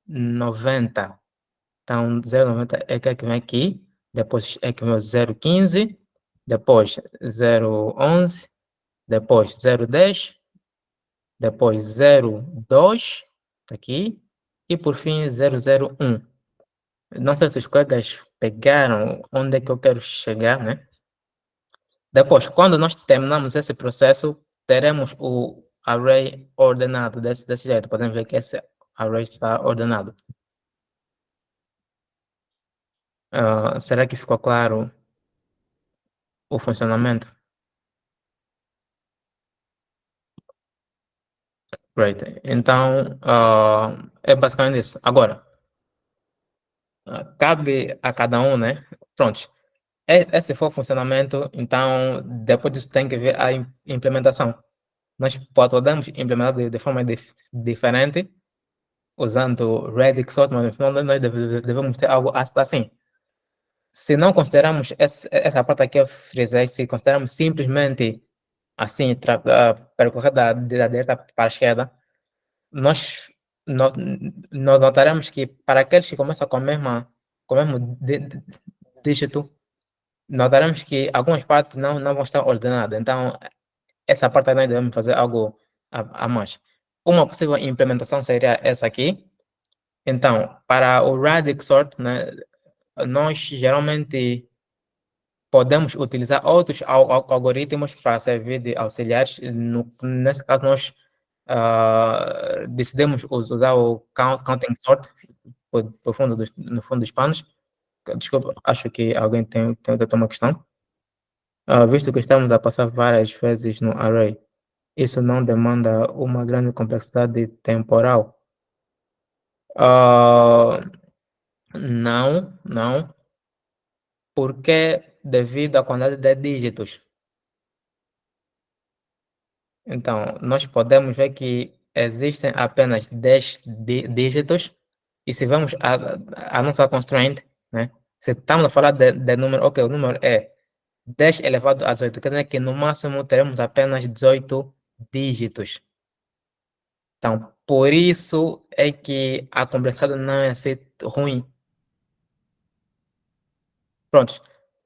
090. Então, 090 é que vem aqui, depois é que vem o 015, depois 011, depois 010, depois 02, tá aqui, e por fim 001. Não sei se os colegas pegaram onde é que eu quero chegar, né? Depois, quando nós terminamos esse processo, teremos o array ordenado desse jeito. Podemos ver que esse array está ordenado. Será que ficou claro o funcionamento? Great. Então, é basicamente isso. Agora, cabe a cada um, né? Pronto. Esse for o funcionamento, então, depois disso tem que ver a implementação. Nós podemos implementar de forma diferente, usando Redux, mas no final nós devemos ter algo assim. Se não considerarmos essa parte aqui, eu frisei, se considerarmos simplesmente assim, percorrer da direita para a esquerda, nós, nós, nós notaremos que para aqueles que começam com o mesmo dígito, notaremos que algumas partes não vão estar ordenadas. Então, essa parte aí nós devemos fazer algo a mais. Uma possível implementação seria essa aqui. Então, para o Radix Sort, né, nós geralmente podemos utilizar outros algoritmos para servir de auxiliares. Nesse caso, nós decidimos usar o Counting Sort. no fundo dos panos. Desculpa, acho que alguém tem uma questão. Visto que estamos a passar várias vezes no array, isso não demanda uma grande complexidade temporal? Ah, não, não, porque devido à quantidade de dígitos. Então, nós podemos ver que existem apenas 10 dígitos, e se vamos a nossa constraint, né? Se estamos a falar de número, ok, o número é 10 elevado a 18, quer dizer que no máximo teremos apenas 18 dígitos. Então, por isso é que a complexidade não é assim ruim. Pronto.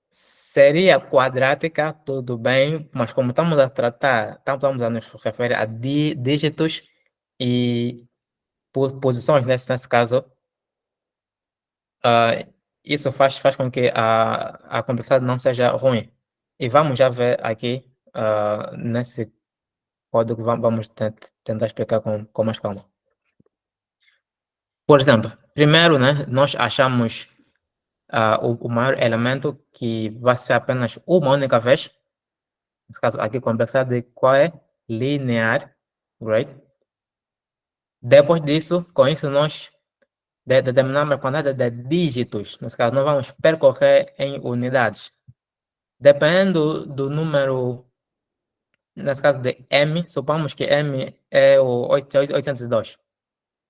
Seria quadrática, tudo bem, mas como estamos a tratar, estamos a nos referir a dígitos e posições nesse caso, ah, isso faz com que a complexidade não seja ruim. E vamos já ver aqui, nesse código, vamos tentar explicar com mais calma. Por exemplo, primeiro, né, nós achamos o maior elemento que vai ser apenas uma única vez. Nesse caso aqui, complexidade de qual é? Linear, right? Depois disso, com isso nós determinamos a quantidade de dígitos. Nesse caso, nós vamos percorrer em unidades. Dependendo do número, nesse caso de M, supomos que M é o 802,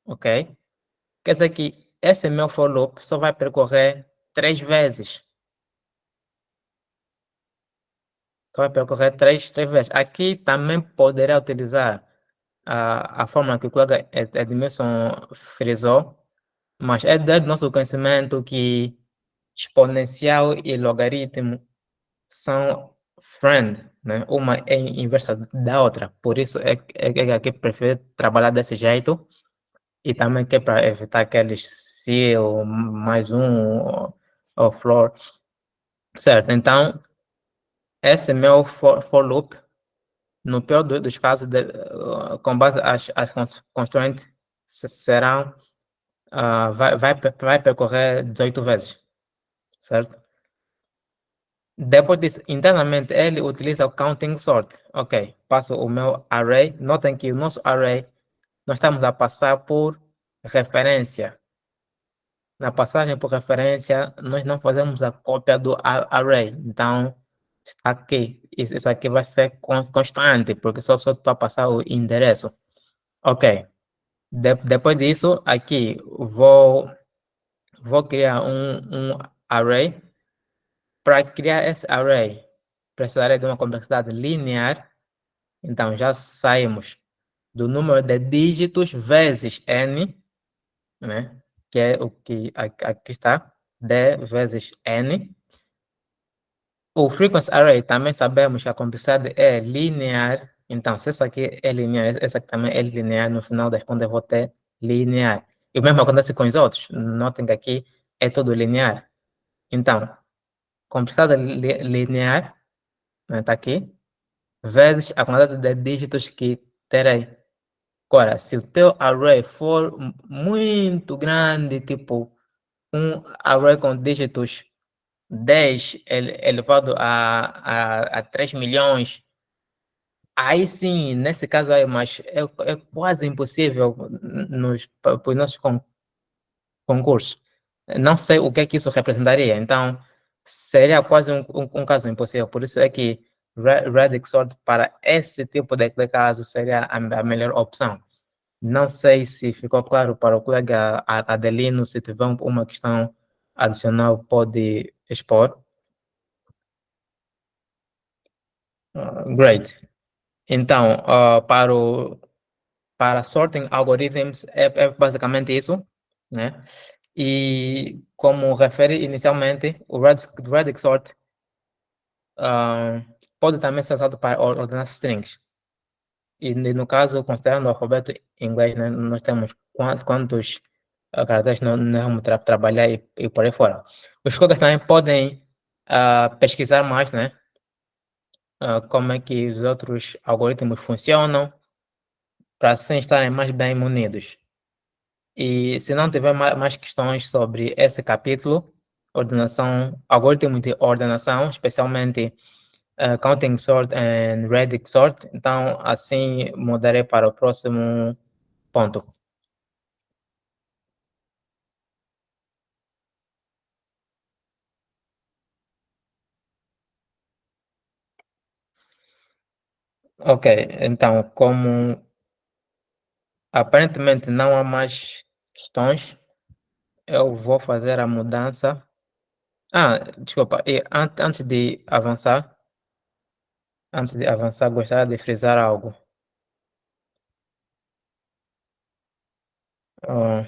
ok? Quer dizer que esse meu for loop só vai percorrer 3 vezes. Só vai percorrer três vezes. Aqui também poderá utilizar a fórmula que o colega Edmilson frisou, mas é do nosso conhecimento que exponencial e logaritmo são friend, né? Uma é inversa da outra. Por isso é que prefiro trabalhar desse jeito, e também que é para evitar aqueles seal, mais um, ou floor. Certo, então, esse meu for loop, no pior dos casos, com base as constraints, serão, vai percorrer 18 vezes, certo? Depois disso, internamente, ele utiliza o counting sort. Ok, passo o meu array. Notem que o nosso array, nós estamos a passar por referência. Na passagem por referência, nós não fazemos a cópia do array. Então, está aqui. Isso aqui vai ser constante, porque só estou a passar o endereço. Ok. Depois disso, aqui, vou criar um array. Para criar esse array, precisarei de uma complexidade linear. Então, já saímos do número de dígitos vezes n, né? Que é o que aqui está, d vezes n. O frequency array também sabemos que a complexidade é linear. Então, se essa aqui é linear, essa aqui também é linear, no final das contas eu vou ter linear. E o mesmo acontece com os outros. Notem que aqui é tudo linear. Então, complexidade linear, né, está aqui, vezes a quantidade de dígitos que terei. Agora, se o teu array for muito grande, tipo um array com dígitos 10 elevado a 3 milhões, aí sim, nesse caso aí, mas é quase impossível para os nossos concursos. Não sei o que é que isso representaria, então seria quase um caso impossível. Por isso é que Radix Sort para esse tipo de caso seria a melhor opção. Não sei se ficou claro para o colega Adelino. Se tiver uma questão adicional, pode expor. Great. Então, para sorting algorithms é basicamente isso, né? E como referi inicialmente, o Radix Sort pode também ser usado para ordenar strings. E no caso, considerando o alfabeto inglês, né, nós temos quantos caracteres nós vamos trabalhar e por aí fora. Os colegas também podem pesquisar mais, né? Como é que os outros algoritmos funcionam, para assim estarem mais bem munidos. E se não tiver mais questões sobre esse capítulo, ordenação, algoritmos de ordenação, especialmente counting sort and radic sort, então assim mudarei para o próximo ponto. Ok, então como aparentemente não há mais questões, eu vou fazer a mudança. Desculpa, e antes de avançar, gostaria de frisar algo. ah,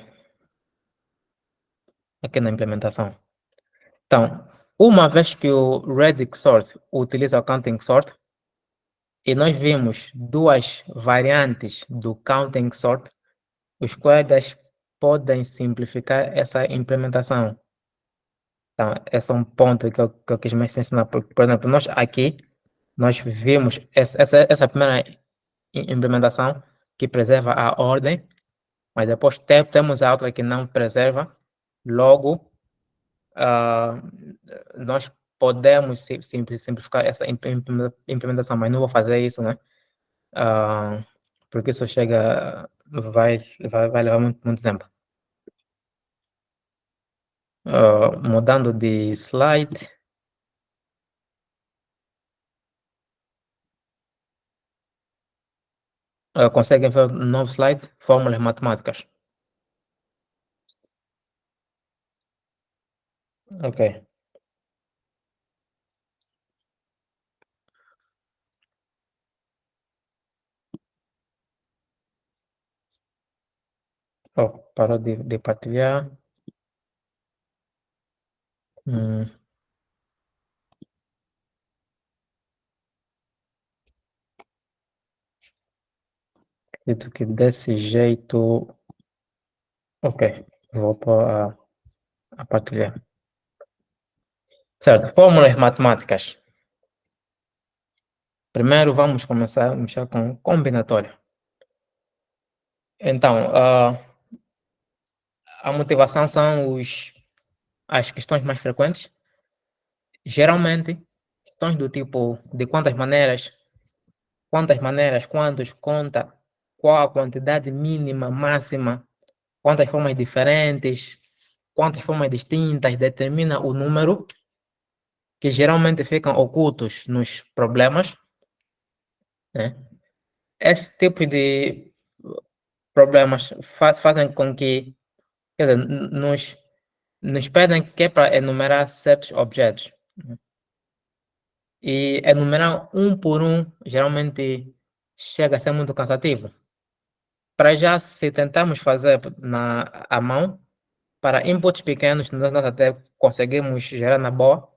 Aqui na implementação. Então, uma vez que o Redic Sort utiliza o Counting Sort, e nós vimos duas variantes do Counting Sort, os colegas podem simplificar essa implementação. Então, esse é um ponto que eu quis mencionar. Por exemplo, nós aqui, nós vimos essa primeira implementação que preserva a ordem, mas depois temos a outra que não preserva. Logo, nós podemos simplificar essa implementação, mas não vou fazer isso, né? Porque isso vai levar muito tempo. Mudando de slide. Conseguem ver o novo slide? Fórmulas matemáticas. Ok. Parou de partilhar. Acredito que desse jeito. Ok. Voltou a partilhar. Certo. Fórmulas matemáticas. Primeiro vamos começar a mexer com combinatória. Então, a motivação são as questões mais frequentes. Geralmente, questões do tipo de quantas maneiras, quantos, conta, qual a quantidade mínima, máxima, quantas formas diferentes, quantas formas distintas, determina o número, que geralmente ficam ocultos nos problemas, né? Esse tipo de problemas fazem com que, quer dizer, nos pedem que é para enumerar certos objetos, né? E enumerar um por um geralmente chega a ser muito cansativo. Para já, se tentarmos fazer à mão, para inputs pequenos, nós até conseguimos gerar na boa.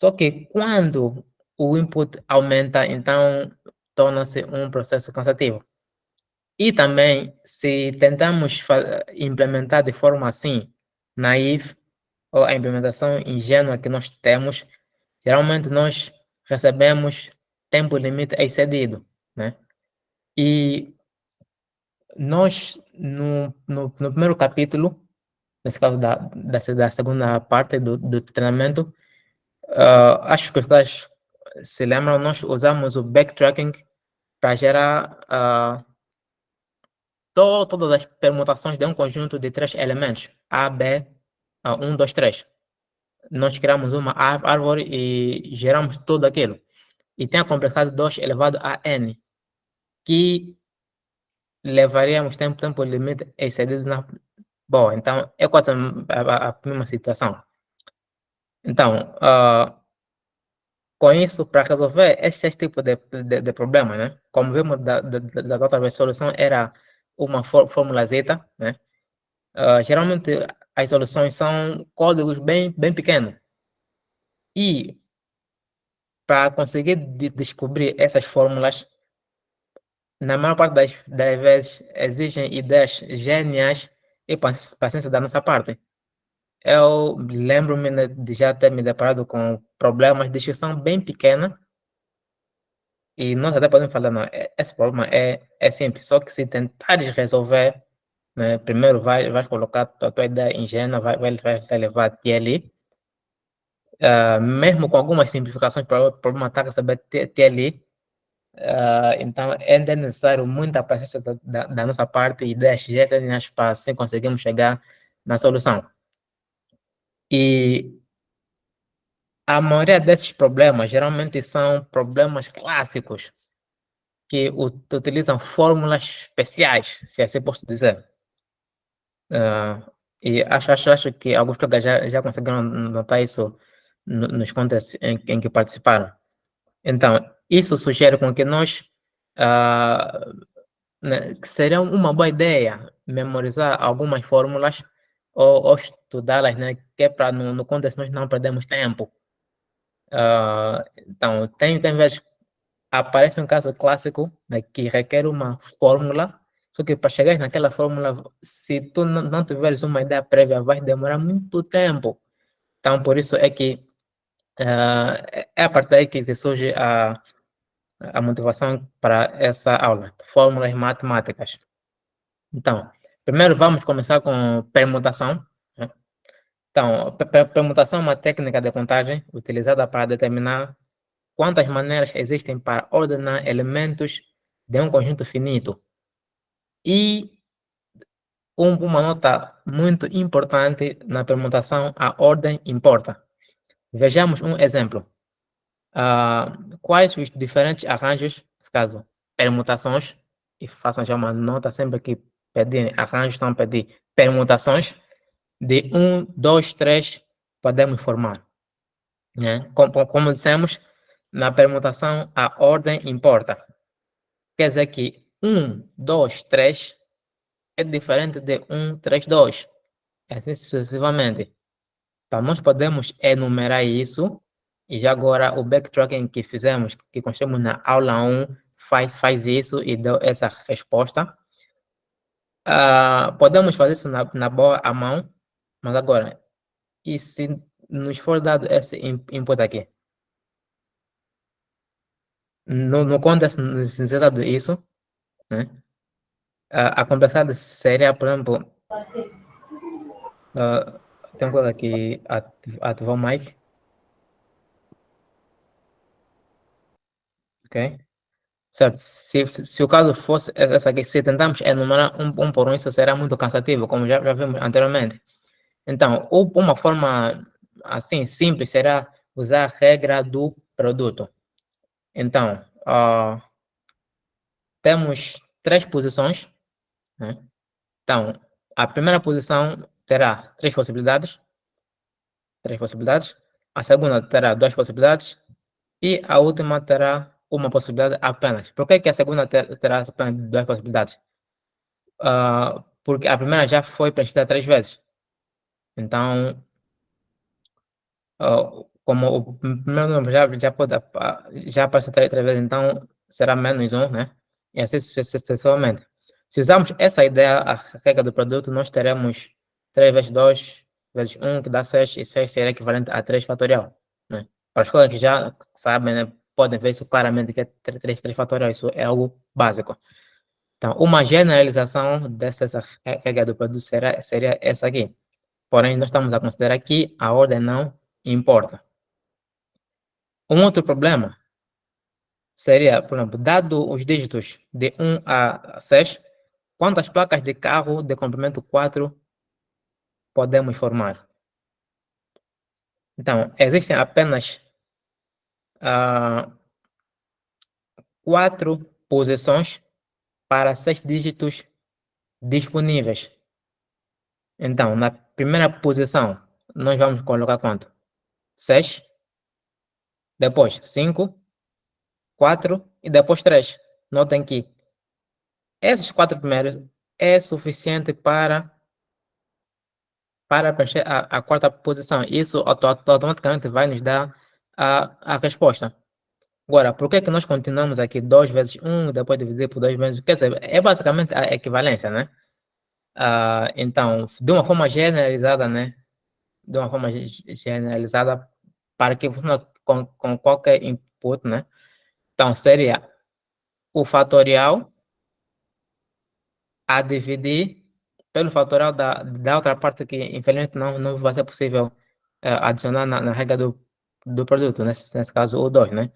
Só que quando o input aumenta, então torna-se um processo cansativo. E também, se tentamos implementar de forma assim, naive, ou a implementação ingênua que nós temos, geralmente nós recebemos tempo limite excedido, né? E nós, no primeiro capítulo, nesse caso da segunda parte do treinamento, acho que os caras se lembram, nós usamos o backtracking para gerar todas as permutações de um conjunto de 3 elementos, A, B, 1, 2, 3. Nós criamos uma árvore e geramos tudo aquilo. E tem a complexidade 2 elevado a n, que levaríamos tempo limite excedido na... Bom, então é quase a mesma situação. Então, com isso, para resolver esse tipo de problema, né? Como vimos da outra vez, a solução era uma fórmula zeta, né? Geralmente as soluções são códigos bem pequenos. E para conseguir descobrir essas fórmulas, na maior parte das vezes exigem ideias geniais e paciência da nossa parte. Eu lembro-me, né, de já ter me deparado com problemas de exceção bem pequena. E nós até podemos falar, não, esse problema é simples, só que se tentares resolver, né? Primeiro vais colocar a tua ideia ingênua, vai levar até ali. Mesmo com algumas simplificações, para o problema está a saber ter ali. Então, ainda é necessário muita paciência da nossa parte e das gestões para assim conseguirmos chegar na solução. E a maioria desses problemas geralmente são problemas clássicos que utilizam fórmulas especiais, se assim posso dizer. E acho que alguns colegas já conseguiram notar isso nos contos em que participaram. Então, isso sugere com que nós, ah, né, que seria uma boa ideia memorizar algumas fórmulas ou estudá-las, né, que é para no contexto nós não perdemos tempo. Então, tem vezes aparece um caso clássico, né, que requer uma fórmula, só que para chegar naquela fórmula, se tu não tiveres uma ideia prévia, vai demorar muito tempo. Então, por isso é que é a partir daí que surge a motivação para essa aula, fórmulas matemáticas. Então, primeiro vamos começar com permutação, né? Então, permutação é uma técnica de contagem utilizada para determinar quantas maneiras existem para ordenar elementos de um conjunto finito. E uma nota muito importante na permutação, a ordem importa. Vejamos um exemplo. Quais os diferentes arranjos, nesse caso, permutações, e façam já uma nota sempre que pedirem arranjos, estão a pedir permutações, de 1, 2, 3, podemos formar, né? Como dissemos, na permutação a ordem importa. Quer dizer que 1, 2, 3 é diferente de 1, 3, 2, assim sucessivamente. Então, nós podemos enumerar isso, e já agora o backtracking que fizemos, que construímos na aula 1, faz isso e deu essa resposta. Podemos fazer isso na boa à mão, mas agora, e se nos for dado esse input aqui? No contexto necessitado disso, né? A complexidade seria, por exemplo, tem um colega que ativou o mic, ok? Certo, se o caso fosse essa aqui, se tentarmos enumerar um por um, isso será muito cansativo, como já vimos anteriormente. Então, uma forma assim simples será usar a regra do produto. Então, temos três posições, né? Então, a primeira posição terá três possibilidades. A segunda terá duas possibilidades e a última terá uma possibilidade apenas. Por que a segunda terá apenas duas possibilidades? Porque a primeira já foi preenchida três vezes. Então, como o primeiro número já apareceu três vezes, então será menos um, né? E assim sucessivamente. Se usarmos essa ideia, a regra do produto, nós teremos 3 vezes 2 vezes 1, que dá 6, e 6 será equivalente a 3 fatorial, né? Para as coisas que já sabem, né, podem ver isso claramente, que é 3 fatorial, isso é algo básico. Então, uma generalização dessa regra do produto seria essa aqui. Porém, nós estamos a considerar que a ordem não importa. Um outro problema seria, por exemplo, dado os dígitos de 1 a 6, quantas placas de carro de comprimento 4 podemos formar? Então, existem apenas 4 posições para 6 dígitos disponíveis. Então, na primeira posição, nós vamos colocar quanto? 6, depois 5, 4 e depois 3. Notem que esses 4 primeiros é suficiente para preencher a quarta posição. Isso automaticamente vai nos dar a resposta. Agora, por que nós continuamos aqui 2 vezes 1, depois dividir por 2 vezes... Quer dizer, é basicamente a equivalência, né? Então, de uma forma generalizada, né? De uma forma generalizada, para que funcione com qualquer input, né? Então, seria o fatorial a dividir pelo fatorial da outra parte que, infelizmente, não vai ser possível adicionar na regra do produto, nesse caso, o 2, né?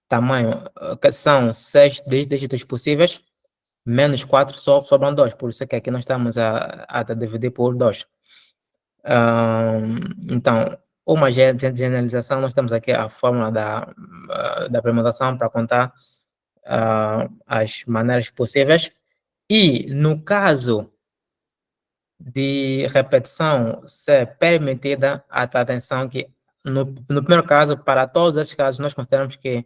Tamanho, que são 6 dígitos possíveis, menos 4, sobram 2. Por isso é que aqui nós estamos a dividir por 2. Então, uma generalização, nós temos aqui a fórmula da permutação para contar as maneiras possíveis. E, no caso de repetição ser permitida, atenção que no primeiro caso, para todos esses casos, nós consideramos que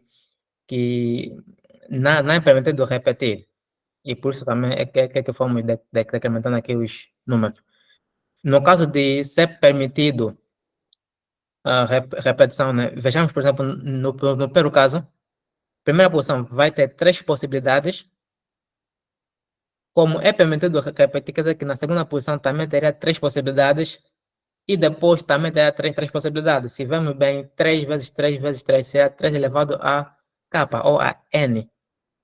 não é permitido repetir. E por isso também é que fomos decrementando aqui os números. No caso de ser permitido a repetição, né? Vejamos, por exemplo, no primeiro caso, primeira posição vai ter 3 possibilidades. Como é permitido repetir, quer dizer que na segunda posição também teria 3 possibilidades e depois também teria três possibilidades. Se vemos bem, 3 vezes 3 vezes 3 será 3 elevado a k ou a n.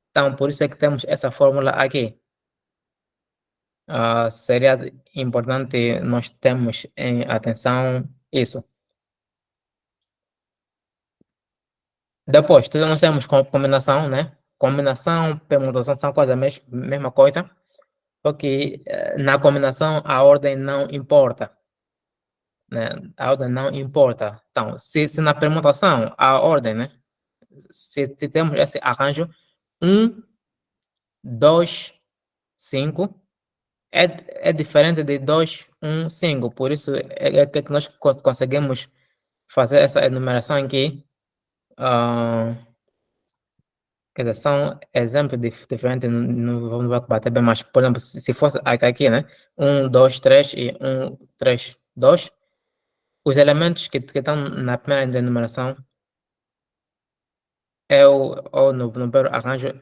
Então, por isso é que temos essa fórmula aqui. Seria importante nós termos em atenção isso. Depois, nós temos combinação, né? Combinação, permutação são quase a mesma coisa, só que na combinação a ordem não importa, né? A ordem não importa. Então, se na permutação a ordem, né? Se temos esse arranjo, 1, 2, 5, é diferente de 2, 1, 5. Por isso é que nós conseguimos fazer essa enumeração aqui. Quer dizer, são exemplos diferentes, não vamos bater bem, mas, por exemplo, se fosse aqui, né? 1, 2, 3 e 1, 3, 2, os elementos que estão na primeira enumeração ou no primeiro arranjo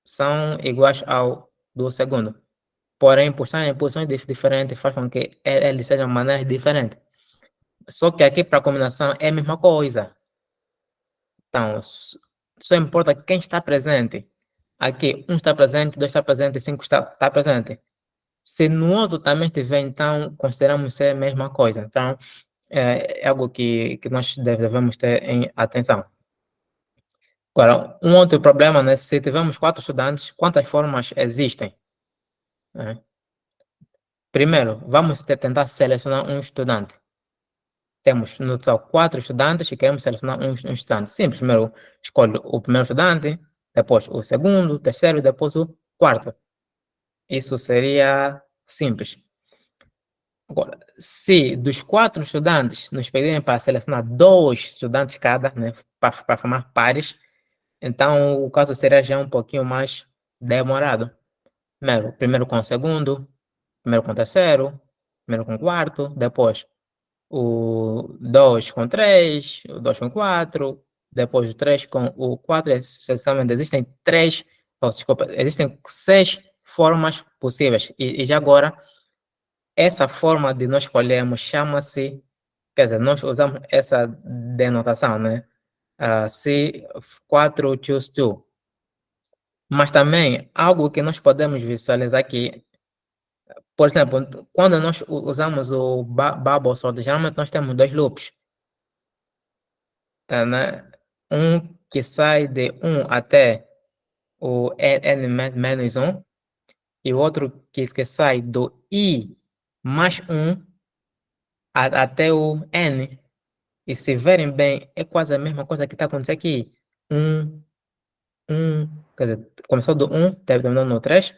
são iguais ao do segundo. Porém, por estarem em posições diferentes, faz com que eles sejam maneiras diferentes. Só que aqui para a combinação é a mesma coisa. Então, só importa quem está presente. Aqui, 1 está presente, 2 está presente, 5 está presente. Se no outro também tiver, então, consideramos ser a mesma coisa. Então, é algo que nós devemos ter em atenção. Agora, um outro problema, né? Se tivermos 4 estudantes, quantas formas existem? Primeiro, vamos tentar selecionar um estudante. Temos no total 4 estudantes e queremos selecionar um estudante. Simples, primeiro escolho o primeiro estudante, depois o segundo, o terceiro e depois o quarto. Isso seria simples. Agora, se dos 4 estudantes nos pedirem para selecionar 2 estudantes cada, né, para formar pares, então o caso seria já um pouquinho mais demorado. Primeiro com o segundo, primeiro com o terceiro, primeiro com o quarto, depois o 2 com 3, o 2 com 4, depois o 3 com o 4, sucessivamente. Existem 6 formas possíveis. E já agora, essa forma de nós escolhermos chama-se, quer dizer, nós usamos essa denotação, né? C4 choose 2. Mas também, algo que nós podemos visualizar aqui, por exemplo, quando nós usamos o bubble sort, geralmente nós temos 2 loops. Né? Um que sai de 1 até o n menos 1 e o outro que sai do i mais 1 até o n. E se verem bem, é quase a mesma coisa que está acontecendo aqui. 1, 1, quer dizer, começou do 1, terminou no 3.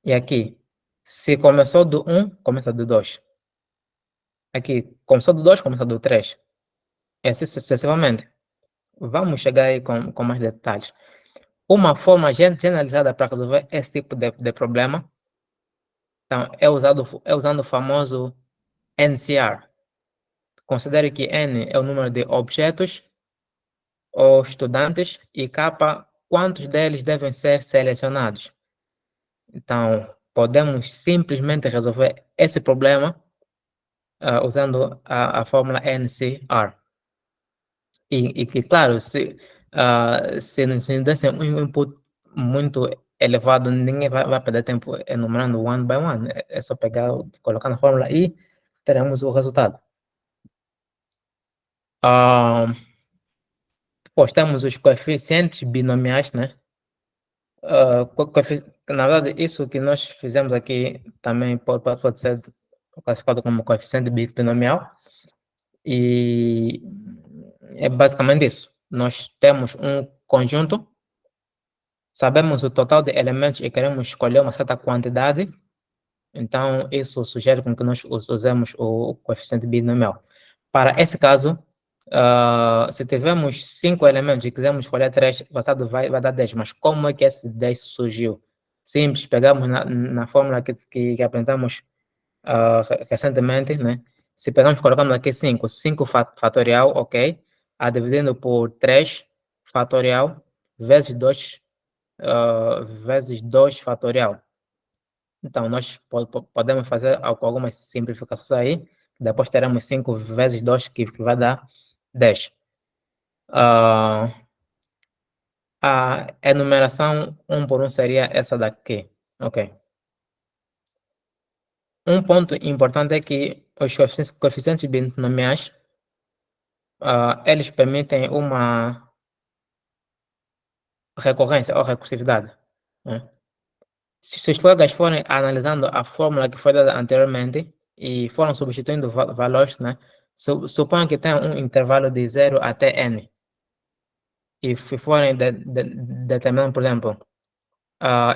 E aqui, se começou do 1, começa do 2. Aqui, começou do 2, começa do 3. E assim sucessivamente. Vamos chegar aí com mais detalhes. Uma forma generalizada para resolver esse tipo de problema, então, é usando o famoso NCR. Considere que N é o número de objetos ou estudantes e K, quantos deles devem ser selecionados. Então, podemos simplesmente resolver esse problema usando a fórmula NCR. E que, claro, se nos dessem um input muito elevado, ninguém vai perder tempo enumerando one by one. É só pegar, colocar na fórmula e teremos o resultado. Depois temos os coeficientes binomiais, né? Na verdade, isso que nós fizemos aqui também pode ser classificado como coeficiente binomial. E é basicamente isso. Nós temos um conjunto, sabemos o total de elementos e queremos escolher uma certa quantidade. Então, isso sugere com que nós usemos o coeficiente binomial. Para esse caso, se tivermos 5 elementos e quisermos escolher 3, o resultado vai dar 10. Mas como é que esse 10 surgiu? Simples, pegamos na fórmula que apresentamos recentemente, né? Se pegarmos, colocamos aqui 5, 5 fatorial, ok? Dividindo por 3 fatorial vezes 2, vezes 2 fatorial. Então, nós podemos fazer algumas simplificações aí. Depois teremos 5 vezes 2, que vai dar 10. A enumeração 1 por 1 seria essa daqui. Ok. Um ponto importante é que os coeficientes binomiais, eles permitem uma recorrência ou recursividade, né? Se os colegas forem analisando a fórmula que foi dada anteriormente e foram substituindo valores, né? Suponham que tem um intervalo de 0 até n. E forem determinando, por exemplo,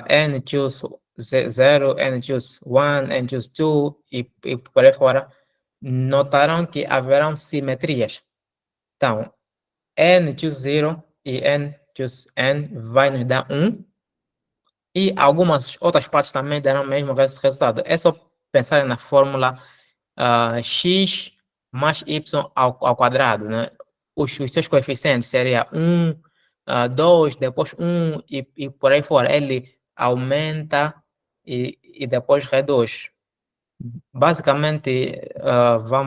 n choose 0, n choose 1, n choose 2 e por aí fora, notarão que haverão simetrias. Então, n choose 0 e n choose n vai nos dar 1. E algumas outras partes também darão o mesmo resultado. É só pensar na fórmula x mais y ao quadrado, né? Os seus coeficientes seria 1, 2, depois 1 e por aí fora. Ele aumenta e depois reduz. Basicamente,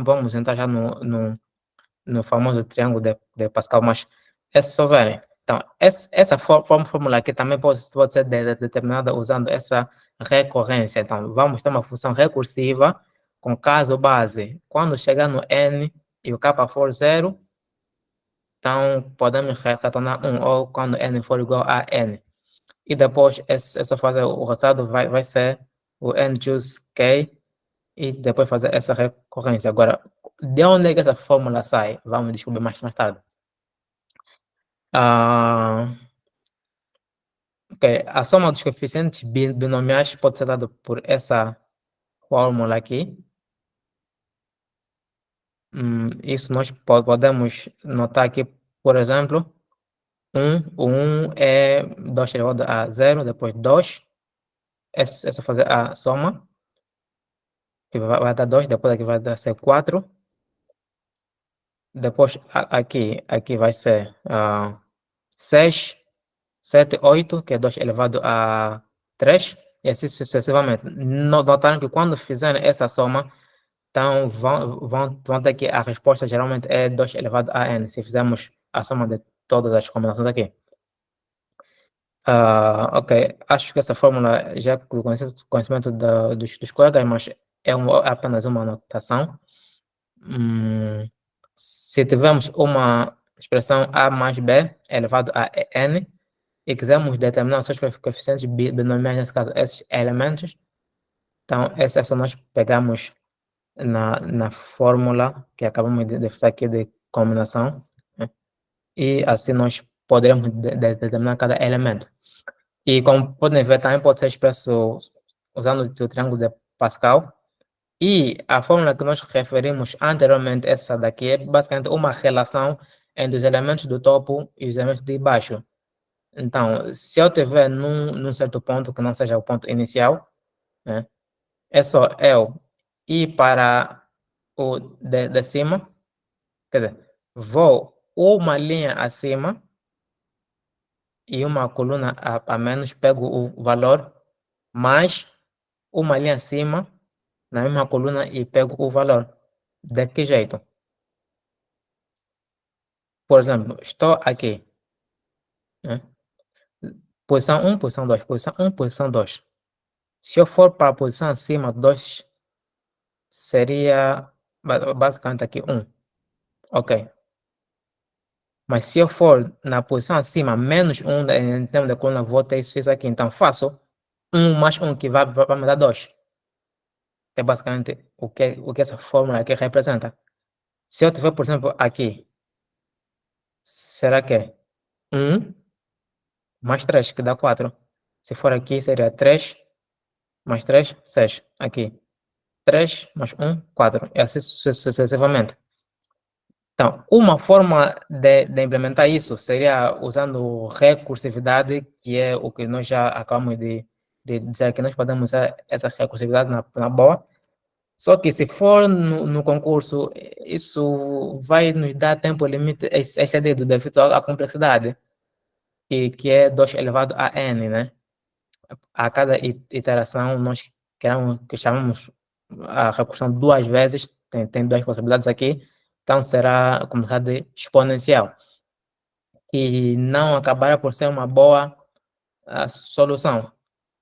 vamos entrar já no famoso triângulo de Pascal, mas é só verem. Então, essa fórmula aqui também pode ser determinada usando essa recorrência. Então, vamos ter uma função recursiva com caso base. Quando chegar no n e o k for 0, então podemos retornar 1, ou quando n for igual a n. E depois, é só fazer o resultado, vai ser o n choose k, e depois fazer essa recorrência. Agora, de onde é que essa fórmula sai? Vamos descobrir mais tarde. Ok, a soma dos coeficientes binomiais pode ser dada por essa fórmula aqui. Isso nós podemos notar aqui, por exemplo, 1, o 1 é 2 elevado a 0, depois 2, é só fazer a soma, que vai dar 2, depois aqui vai dar ser 4, depois aqui vai ser 6, 7, 8, que é 2 elevado a 3, e assim sucessivamente. Notaram que quando fizerem essa soma, então vão ter que a resposta geralmente é 2 elevado a n, se fizermos a soma de todas as combinações aqui. Ok, acho que essa fórmula já é conhecimento dos colegas, mas é apenas uma anotação. Se tivermos uma expressão a mais b elevado a n, e quisermos determinar os seus coeficientes binomiais, nesse caso, esses elementos, então, essa nós pegamos na fórmula que acabamos de fazer aqui de combinação, né? E assim nós poderemos determinar cada elemento. E como podem ver, também pode ser expresso usando o triângulo de Pascal. E a fórmula que nós referimos anteriormente, essa daqui, é basicamente uma relação entre os elementos do topo e os elementos de baixo. Então, se eu tiver num certo ponto que não seja o ponto inicial, né, é só eu ir para o de cima, quer dizer, vou uma linha acima e uma coluna a menos, pego o valor, mais uma linha acima, na mesma coluna e pego o valor. De que jeito? Por exemplo, estou aqui, né? Posição 1, posição 2, posição 1, posição 2. Se eu for para a posição acima, 2 seria basicamente aqui 1. Ok. Mas se eu for na posição acima, menos 1 em termos de coluna, vou ter isso aqui. Então faço 1 mais 1 que vai me dar 2. É basicamente o que essa fórmula aqui representa. Se eu tiver, por exemplo, aqui, será que é 1 mais 3, que dá 4. Se for aqui, seria 3 mais 3, 6. Aqui, 3 mais 1, 4. E assim sucessivamente. Então, uma forma de implementar isso seria usando recursividade, que é o que nós já acabamos de dizer que nós podemos usar essa recursividade na boa. Só que se for no concurso, isso vai nos dar tempo limite excedido devido à complexidade, que é 2 elevado a n, né? A cada iteração, nós que chamamos a recursão 2 vezes, tem 2 possibilidades aqui, então será a complexidade exponencial, que não acabará por ser uma boa solução.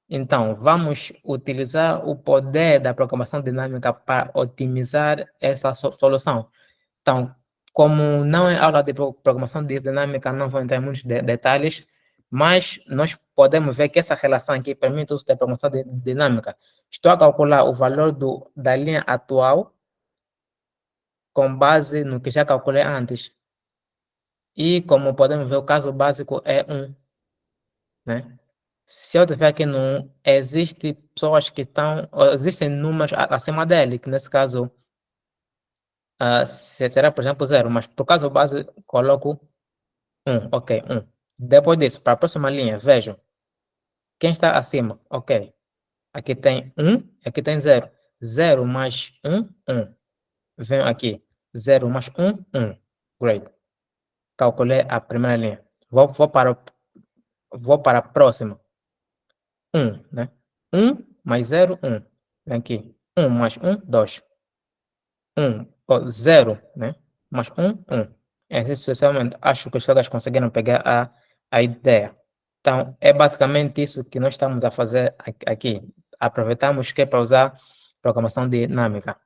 Então, vamos utilizar o poder da programação dinâmica para otimizar essa solução. Então, como não é aula de programação dinâmica, não vou entrar em muitos detalhes, mas nós podemos ver que essa relação aqui permite o uso da programação dinâmica. Estou a calcular o valor da linha atual com base no que já calculei antes. E como podemos ver, o caso básico é 1, né? Se eu tiver aqui no 1, existem pessoas que existem números acima dele, que nesse caso será, por exemplo, 0, mas por caso base, coloco 1, ok, 1. Depois disso, para a próxima linha, vejo quem está acima, ok. Aqui tem 1, aqui tem 0. 0 mais 1, 1. Venho aqui, 0 mais 1, 1. Great. Calculei a primeira linha. Vou para a próxima. 1, né? 1 mais 0, 1. Vem aqui. 1 mais 1, 2. 1, 0, né? Mais 1, 1. Assim sucessivamente. Acho que os colegas conseguiram pegar a ideia. Então, é basicamente isso que nós estamos a fazer aqui. Aproveitamos que é para usar programação dinâmica.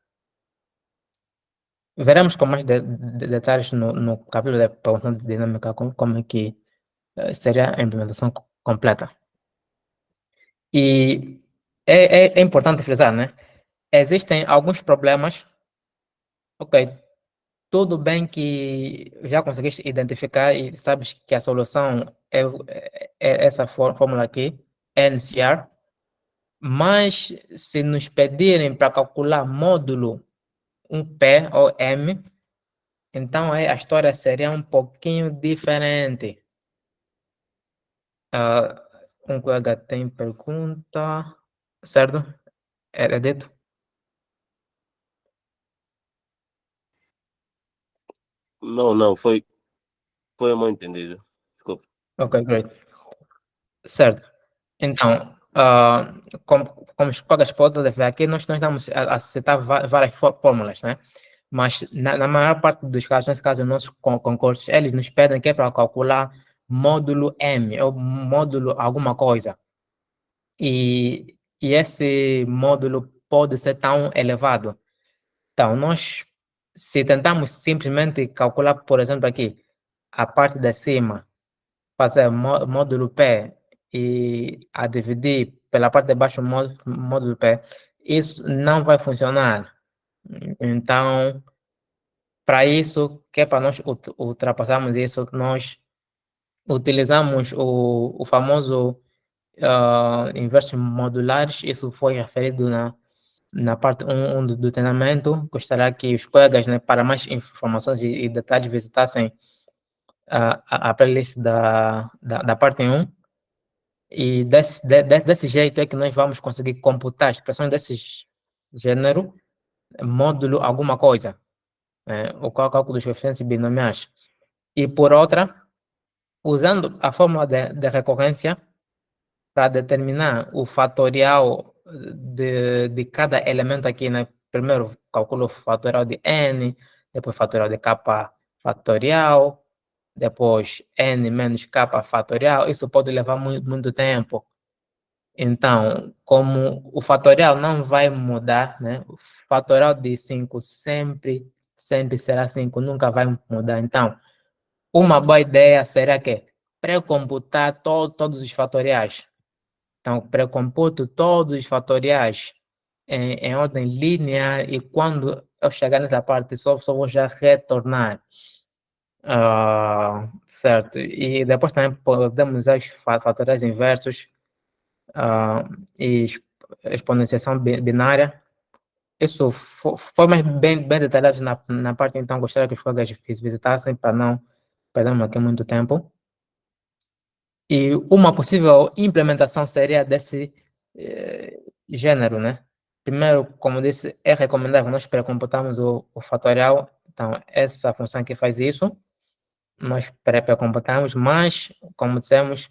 Veremos com mais detalhes no capítulo de programação dinâmica como é que seria a implementação completa. E é importante frisar, né? Existem alguns problemas. Ok, tudo bem que já conseguiste identificar e sabes que a solução é essa fórmula aqui, NCR, mas se nos pedirem para calcular módulo um P ou M, então aí a história seria um pouquinho diferente. Um colega tem pergunta, certo? É dito? Não, foi mal entendido. Desculpa. Ok, great. Certo. Então, como os colegas podem ver aqui, nós estamos a citar várias fórmulas, né? Mas na maior parte dos casos, nesse caso, nossos concursos, eles nos pedem que é para calcular módulo M, ou módulo alguma coisa. E esse módulo pode ser tão elevado. Então, se tentamos simplesmente calcular, por exemplo, aqui, a parte de cima, fazer módulo P e a dividir pela parte de baixo módulo P, isso não vai funcionar. Então, para isso, que é para nós ultrapassarmos isso, nós utilizamos o famoso inversos modulares. Isso foi referido na parte 1 do treinamento. Gostaria que os colegas, né, para mais informações e detalhes, visitassem a playlist da parte 1. E desse jeito é que nós vamos conseguir computar expressões desse gênero, módulo alguma coisa, né? O cálculo dos coeficientes binomiais. E por outra, usando a fórmula de recorrência para determinar o fatorial de cada elemento aqui, né? Primeiro calculo o fatorial de n, depois fatorial de k fatorial, depois n menos k fatorial, isso pode levar muito tempo. Então, como o fatorial não vai mudar, né? O fatorial de 5 sempre será 5, nunca vai mudar. Então, uma boa ideia seria que pré-computar todos os fatoriais. Então, pré-computo todos os fatoriais em ordem linear e quando eu chegar nessa parte, só vou já retornar. Certo. E depois também podemos usar os fatoriais inversos e exponenciação binária. Isso foi mais bem detalhado na parte, então gostaria que os colegas visitassem para não perdermos aqui muito tempo. E uma possível implementação seria desse gênero, né? Primeiro, como disse, é recomendável nós pré-computarmos o fatorial. Então, essa função que faz isso, nós pré-computamos, mas, como dissemos,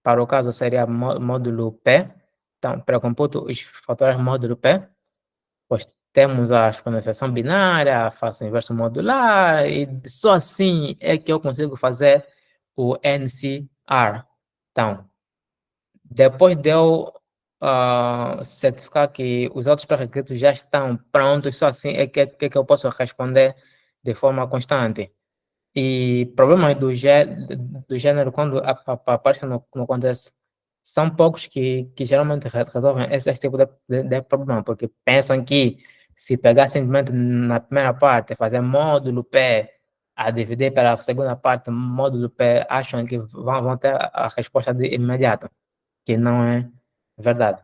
para o caso seria módulo P. Então, pré-computo os fatores módulo P. Pois temos a exponenciação binária, faço inverso modular, e só assim é que eu consigo fazer o NCR. Então, depois de eu certificar que os outros pré-requisitos já estão prontos, só assim é que eu posso responder de forma constante. E problemas do gênero, quando aparecem no contexto, são poucos que geralmente resolvem esse tipo de problema, porque pensam que se pegar simplesmente na primeira parte, fazer módulo P, a dividir pela segunda parte, módulo P, acham que vão ter a resposta de imediato, que não é verdade.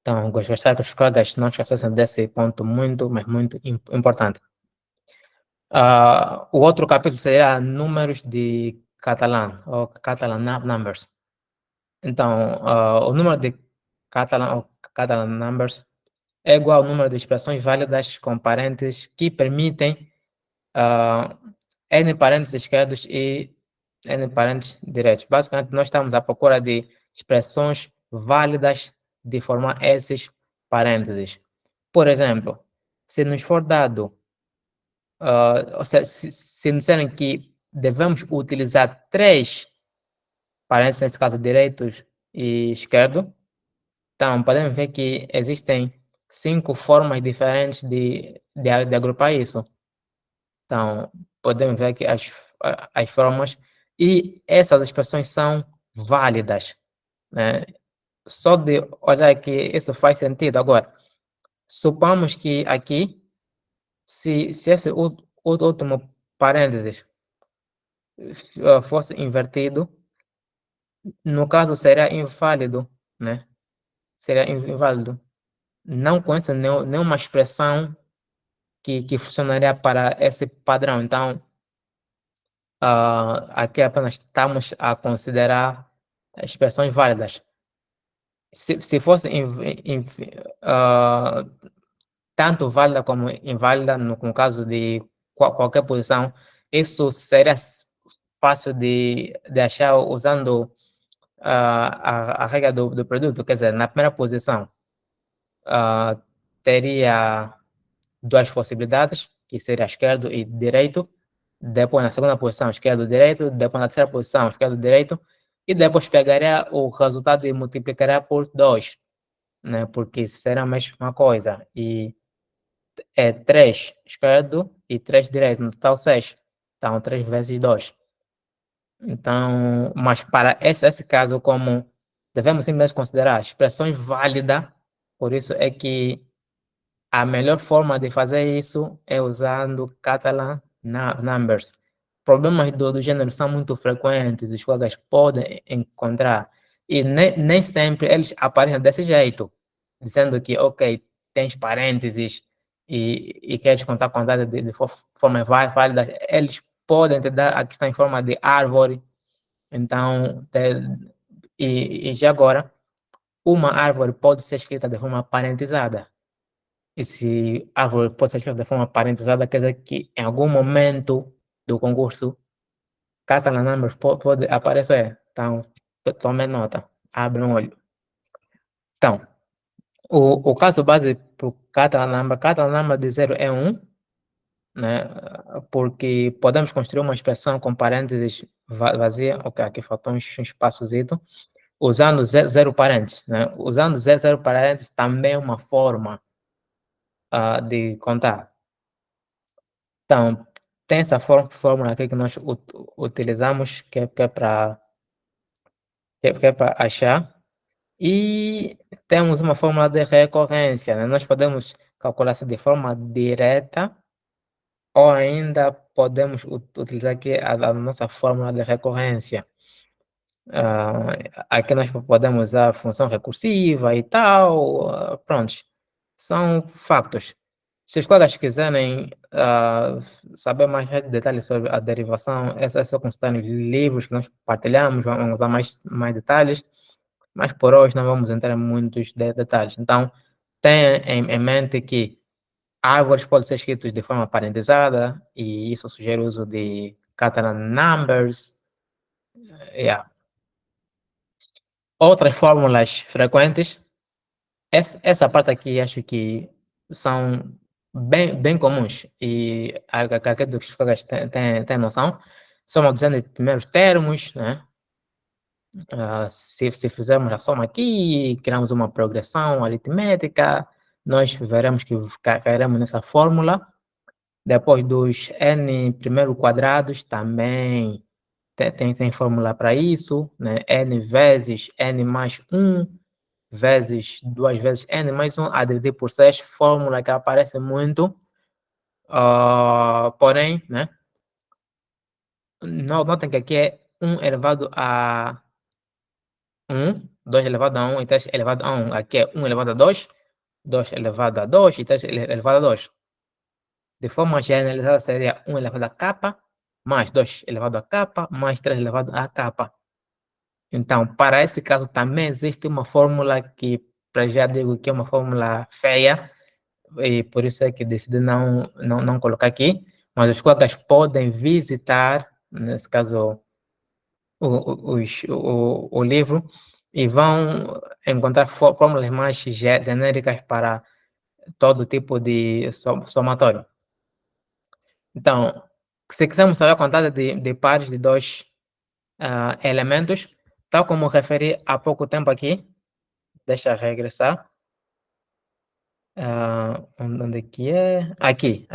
Então, gostaria que os colegas não esquecessem desse ponto muito, mas muito importante. O outro capítulo seria números de Catalan, ou Catalan numbers. Então, o número de Catalan numbers é igual ao número de expressões válidas com parênteses que permitem n parênteses esquerdos e n parênteses direitos. Basicamente, nós estamos à procura de expressões válidas de formar esses parênteses. Por exemplo, se nos for dado ou seja, se nos disserem que devemos utilizar 3 parênteses, nesse caso, direitos e esquerdo, então podemos ver que existem 5 formas diferentes de agrupar isso. Então, podemos ver que as formas, e essas expressões são válidas, né? Só de olhar que isso faz sentido. Agora, supomos que aqui, se esse último parênteses fosse invertido, no caso seria inválido, né? Seria inválido. Não conheço nenhuma expressão que funcionaria para esse padrão. Então, aqui apenas estamos a considerar expressões válidas. Se fosse tanto válida como inválida, no caso de qualquer posição, isso seria fácil de achar usando a regra do produto. Quer dizer, na primeira posição, teria 2 possibilidades, que seria esquerdo e direito. Depois, na segunda posição, esquerdo e direito. Depois, na terceira posição, esquerdo e direito. E depois pegaria o resultado e multiplicaria por 2, né? Porque será a mesma coisa. E é 3 esquerdo e 3 direito, no total 6. Então, 3 vezes 2. Então, mas para esse caso, como devemos simplesmente considerar expressões válidas, por isso é que a melhor forma de fazer isso é usando Catalan numbers. Problemas do gênero são muito frequentes, os colegas podem encontrar, e nem sempre eles aparecem desse jeito, dizendo que, ok, tens parênteses e queres contar a quantidade de forma válida, eles podem te dar a questão em forma de árvore. Então, e já agora, uma árvore pode ser escrita de forma parentesada. E se a árvore pode ser escrita de forma parentesada, quer dizer que em algum momento do concurso, Catalan Numbers pode aparecer. Então, tome nota, abre um olho. Então, o caso base para o Catalan Number de 0 é 1, né? Porque podemos construir uma expressão com parênteses vazia, ok, aqui faltou um espacozito, usando zero parênteses, né? Usando zero parênteses também é uma forma de contar. Então, tem essa fórmula aqui que nós utilizamos, que é para achar, e temos uma fórmula de recorrência, né? Nós podemos calcular isso de forma direta, ou ainda podemos utilizar aqui a nossa fórmula de recorrência. Aqui nós podemos usar função recursiva e tal, pronto, são factos. Se os colegas quiserem saber mais detalhes sobre a derivação, é só consultar nos livros que nós partilhamos, vamos dar mais detalhes, mas por hoje não vamos entrar em muitos detalhes. Então, tenha em mente que árvores podem ser escritas de forma parentesada, e isso sugere o uso de Catalan numbers. Yeah. Outras fórmulas frequentes, essa parte aqui acho que são bem comuns e acredito que os colegas têm noção. Soma dizendo de primeiros termos, né? Se fizermos a soma aqui, criamos uma progressão aritmética, nós veremos que cairemos nessa fórmula. Depois dos n primeiro quadrados, também tem fórmula para isso, né? N vezes n mais 1 vezes 2 vezes n mais 1 a dividir por 6, fórmula que aparece muito, porém, né? Notem que aqui é 1 elevado a 1, 2 elevado a 1 e 3 elevado a 1. Aqui é 1 elevado a 2, 2 elevado a 2 e 3 elevado a 2. De forma generalizada, seria 1 elevado a k, mais 2 elevado a k, mais 3 elevado a k. Então, para esse caso, também existe uma fórmula que, para já digo que é uma fórmula feia, e por isso é que decidi não colocar aqui, mas os colegas podem visitar, nesse caso, o livro, e vão encontrar fórmulas mais genéricas para todo tipo de somatório. Então, se quisermos saber a quantidade de pares de dois elementos, tal como referi há pouco tempo aqui, deixa eu regressar. Onde que é? Aqui.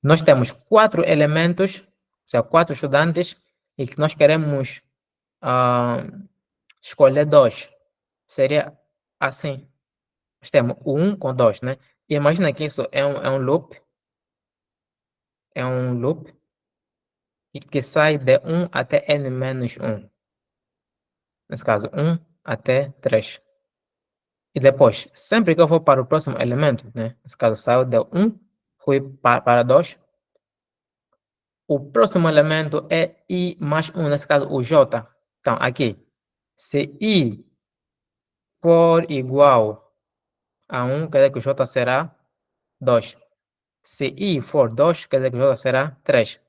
Nós temos 4 elementos, ou seja, 4 estudantes, e que nós queremos escolher 2. Seria assim. Nós temos o 1 com 2, né? E imagina que isso é um loop. É um loop que sai de 1 até n menos 1. Nesse caso, 1 até 3. E depois, sempre que eu for para o próximo elemento, né? Nesse caso, saiu de 1, fui para 2. O próximo elemento é i mais 1, nesse caso, o j. Então, aqui, se i for igual a 1, quer dizer que o j será 2. Se i for 2, quer dizer que o j será 3.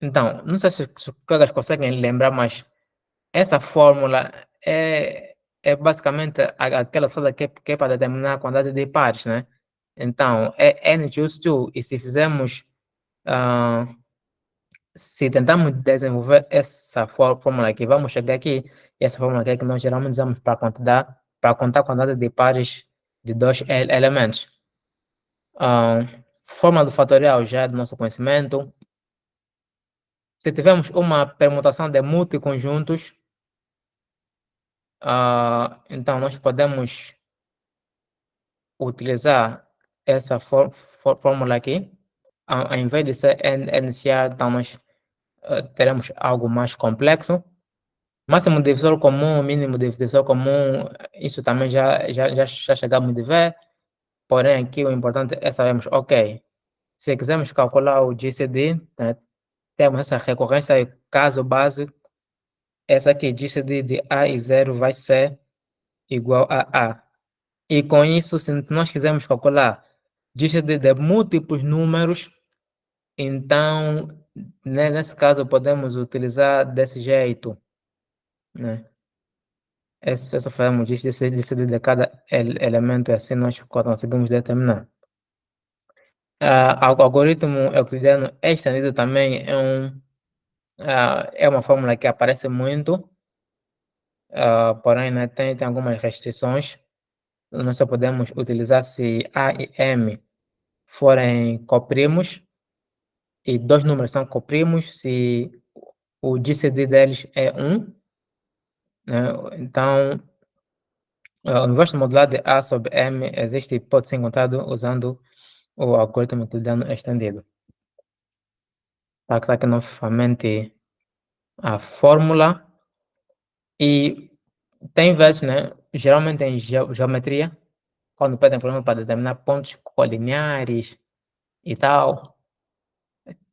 Então, não sei se os colegas conseguem lembrar, mas essa fórmula é basicamente aquela coisa que é para determinar a quantidade de pares, né? Então, é n choose 2, e se fizermos, se tentarmos desenvolver essa fórmula aqui, vamos chegar aqui, e essa fórmula aqui é que nós geralmente usamos para contar a quantidade de pares de dois elementos. Fórmula do fatorial já é do nosso conhecimento. Se tivermos uma permutação de multiconjuntos, então nós podemos utilizar essa fórmula aqui. Ao invés de ser NCA, então nós teremos algo mais complexo. Máximo divisor comum, mínimo divisor comum, isso também já chegamos a ver. Porém, aqui o importante é sabermos, ok, se quisermos calcular o GCD, né, temos essa recorrência e caso básico, essa aqui, GCD de A e 0 vai ser igual a A. E com isso, se nós quisermos calcular GCD de múltiplos números, então, né, nesse caso, podemos utilizar desse jeito, né? Só fazemos GCD de cada elemento, e assim nós conseguimos determinar. O algoritmo euclidiano extendido também é uma fórmula que aparece muito, porém, né, tem algumas restrições. Nós só podemos utilizar se A e M forem coprimos e dois números são coprimos, se o GCD deles é 1, né? Então, o inverso modular de A sobre M existe e pode ser encontrado usando o algoritmo euclidiano extendido. Está aqui novamente a fórmula. E tem vezes, né, geralmente em geometria, quando pedem, por exemplo, para determinar pontos colineares e tal,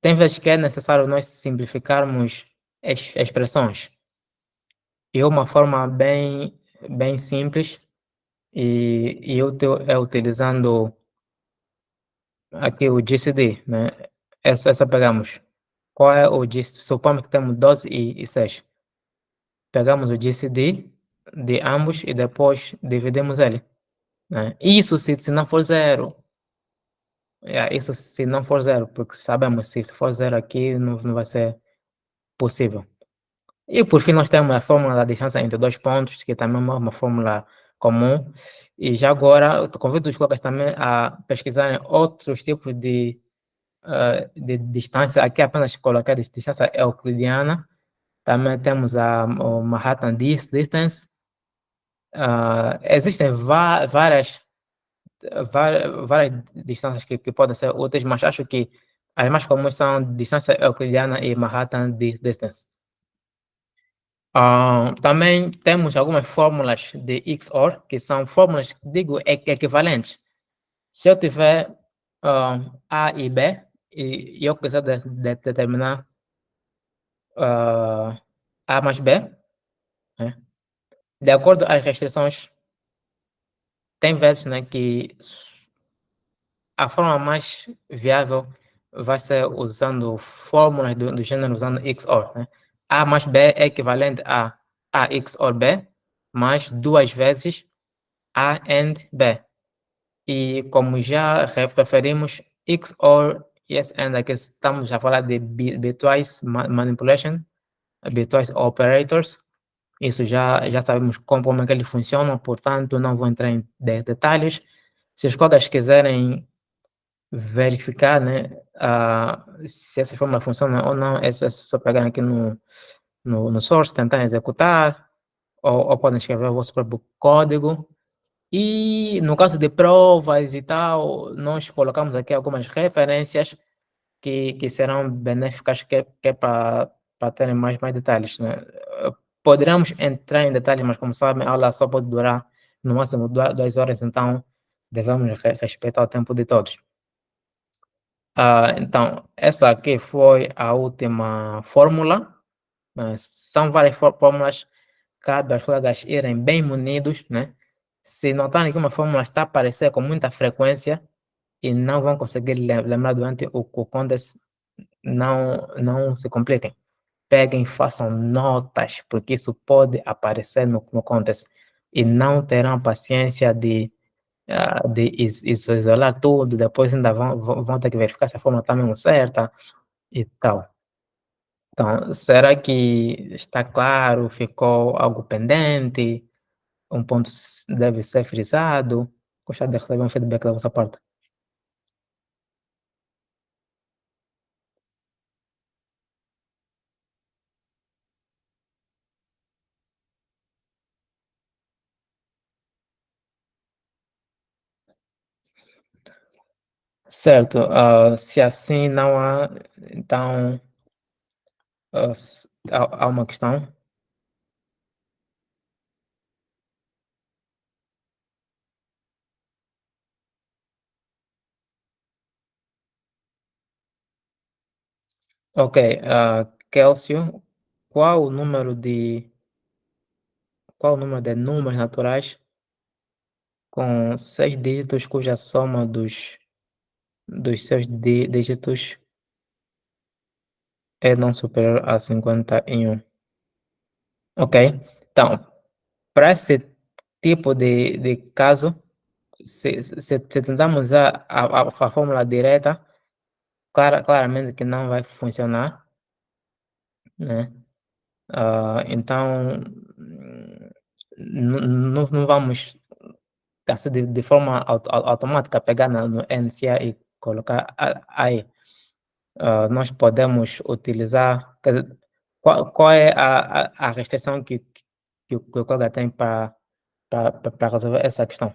tem vezes que é necessário nós simplificarmos expressões. E uma forma bem simples e útil é utilizando aqui o GCD, né? Essa pegamos. Qual é o GCD? Supomos que temos 12 e 6. Pegamos o GCD de ambos e depois dividimos ele, né? Isso se não for zero. Isso se não for zero, porque sabemos se for zero aqui não vai ser possível. E por fim nós temos a fórmula da distância entre dois pontos, que também é uma fórmula comum. E já agora, eu convido os colegas também a pesquisarem outros tipos de distância. Aqui apenas colocar a distância euclidiana. Também temos o Manhattan Distance. Existem várias distâncias que podem ser úteis, mas acho que as mais comuns são distância euclidiana e Manhattan Distance. Também temos algumas fórmulas de XOR, que são fórmulas, digo, equivalentes. Se eu tiver A e B, e eu quiser determinar A mais B, né? De acordo às restrições, tem vezes, né, que a forma mais viável vai ser usando fórmulas do gênero usando XOR, né? A mais B é equivalente a A XOR B mais duas vezes A and B. E como já referimos, XOR e yes, and aqui estamos a falar de bitwise manipulation, bitwise operators. Isso já sabemos como é que eles funcionam, portanto não vou entrar em detalhes. Se os colegas quiserem verificar, né, se essa fórmula funciona ou não, é só pegar aqui no source, tentar executar, ou podem escrever o vosso próprio código. E no caso de provas e tal, nós colocamos aqui algumas referências que serão benéficas que é para terem mais detalhes, né? Poderíamos entrar em detalhes, mas como sabem, a aula só pode durar no máximo 2 horas, então devemos respeitar o tempo de todos. Então, essa aqui foi a última fórmula. São várias fórmulas, cabe aos colegas irem bem munidos, né? Se notarem que uma fórmula está a aparecer com muita frequência e não vão conseguir lembrar durante o contest, não se compliquem. Peguem, façam notas, porque isso pode aparecer no contest e não terão paciência de isolar tudo, depois ainda vão ter que verificar se a fórmula está mesmo certa e tal. Então, será que está claro? Ficou algo pendente? Um ponto deve ser frisado? Gostaria de receber um feedback da vossa parte. Certo, se assim não há, então há uma questão. Ok, Kelsio, qual o número de números naturais com 6 dígitos cuja soma dos seus dígitos é não superior a 51? Ok, então, para esse tipo de caso, se tentarmos usar a fórmula direta, claramente que não vai funcionar, né? Então, não vamos assim, de forma automática pegar no NCA e colocar aí. Nós podemos utilizar, quer dizer, qual é a restrição que o Koga tem para resolver essa questão?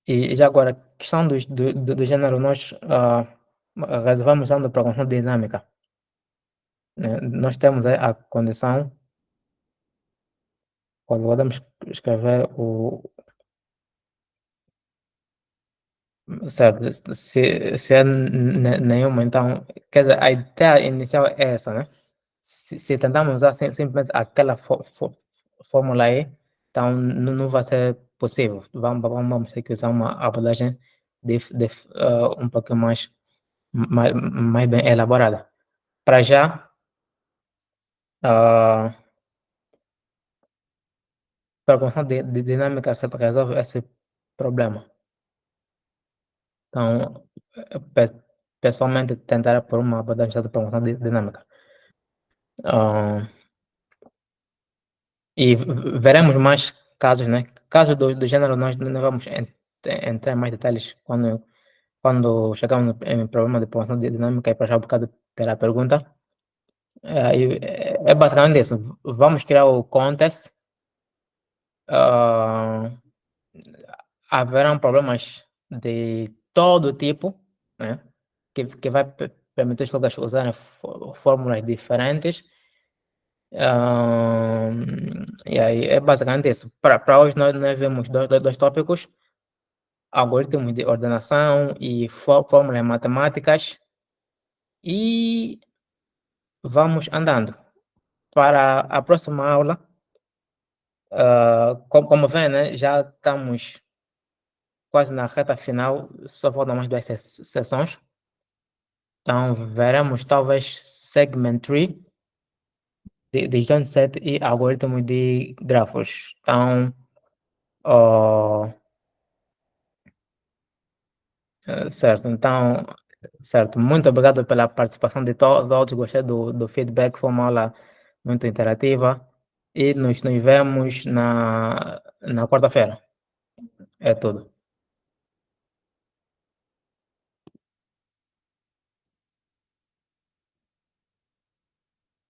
E já agora, questão do gênero, nós resolvemos usando programação dinâmica, né? Nós temos a condição, quando podemos escrever o certo, se é nenhuma, então, quer dizer, a ideia inicial é essa, né? Se tentarmos usar simplesmente aquela fórmula aí, então não vai ser possível. Vamos ter que usar uma abordagem um pouquinho mais bem elaborada. Para já, a programação de dinâmica resolve esse problema. Então, pessoalmente, tentar por uma abordagem de programação dinâmica. E veremos mais casos, né? Casos do gênero, nós não vamos entrar em mais detalhes quando chegamos em problema de programação dinâmica e para já um bocado pela pergunta. É basicamente isso. Vamos criar o contest. Haverão problemas de todo tipo, né? Que vai permitir os colegas usarem fórmulas diferentes. E aí é basicamente isso. Para hoje nós vemos dois tópicos: algoritmos de ordenação e fórmulas matemáticas, e vamos andando. Para a próxima aula, como vê, né, já estamos quase na reta final, só faltam mais duas sessões. Então veremos talvez segment tree de Joint Set e algoritmo de grafos. Então, certo, então, certo. Muito obrigado pela participação de todos. Gostei do feedback, foi uma aula muito interativa. E nos vemos na quarta-feira. É tudo.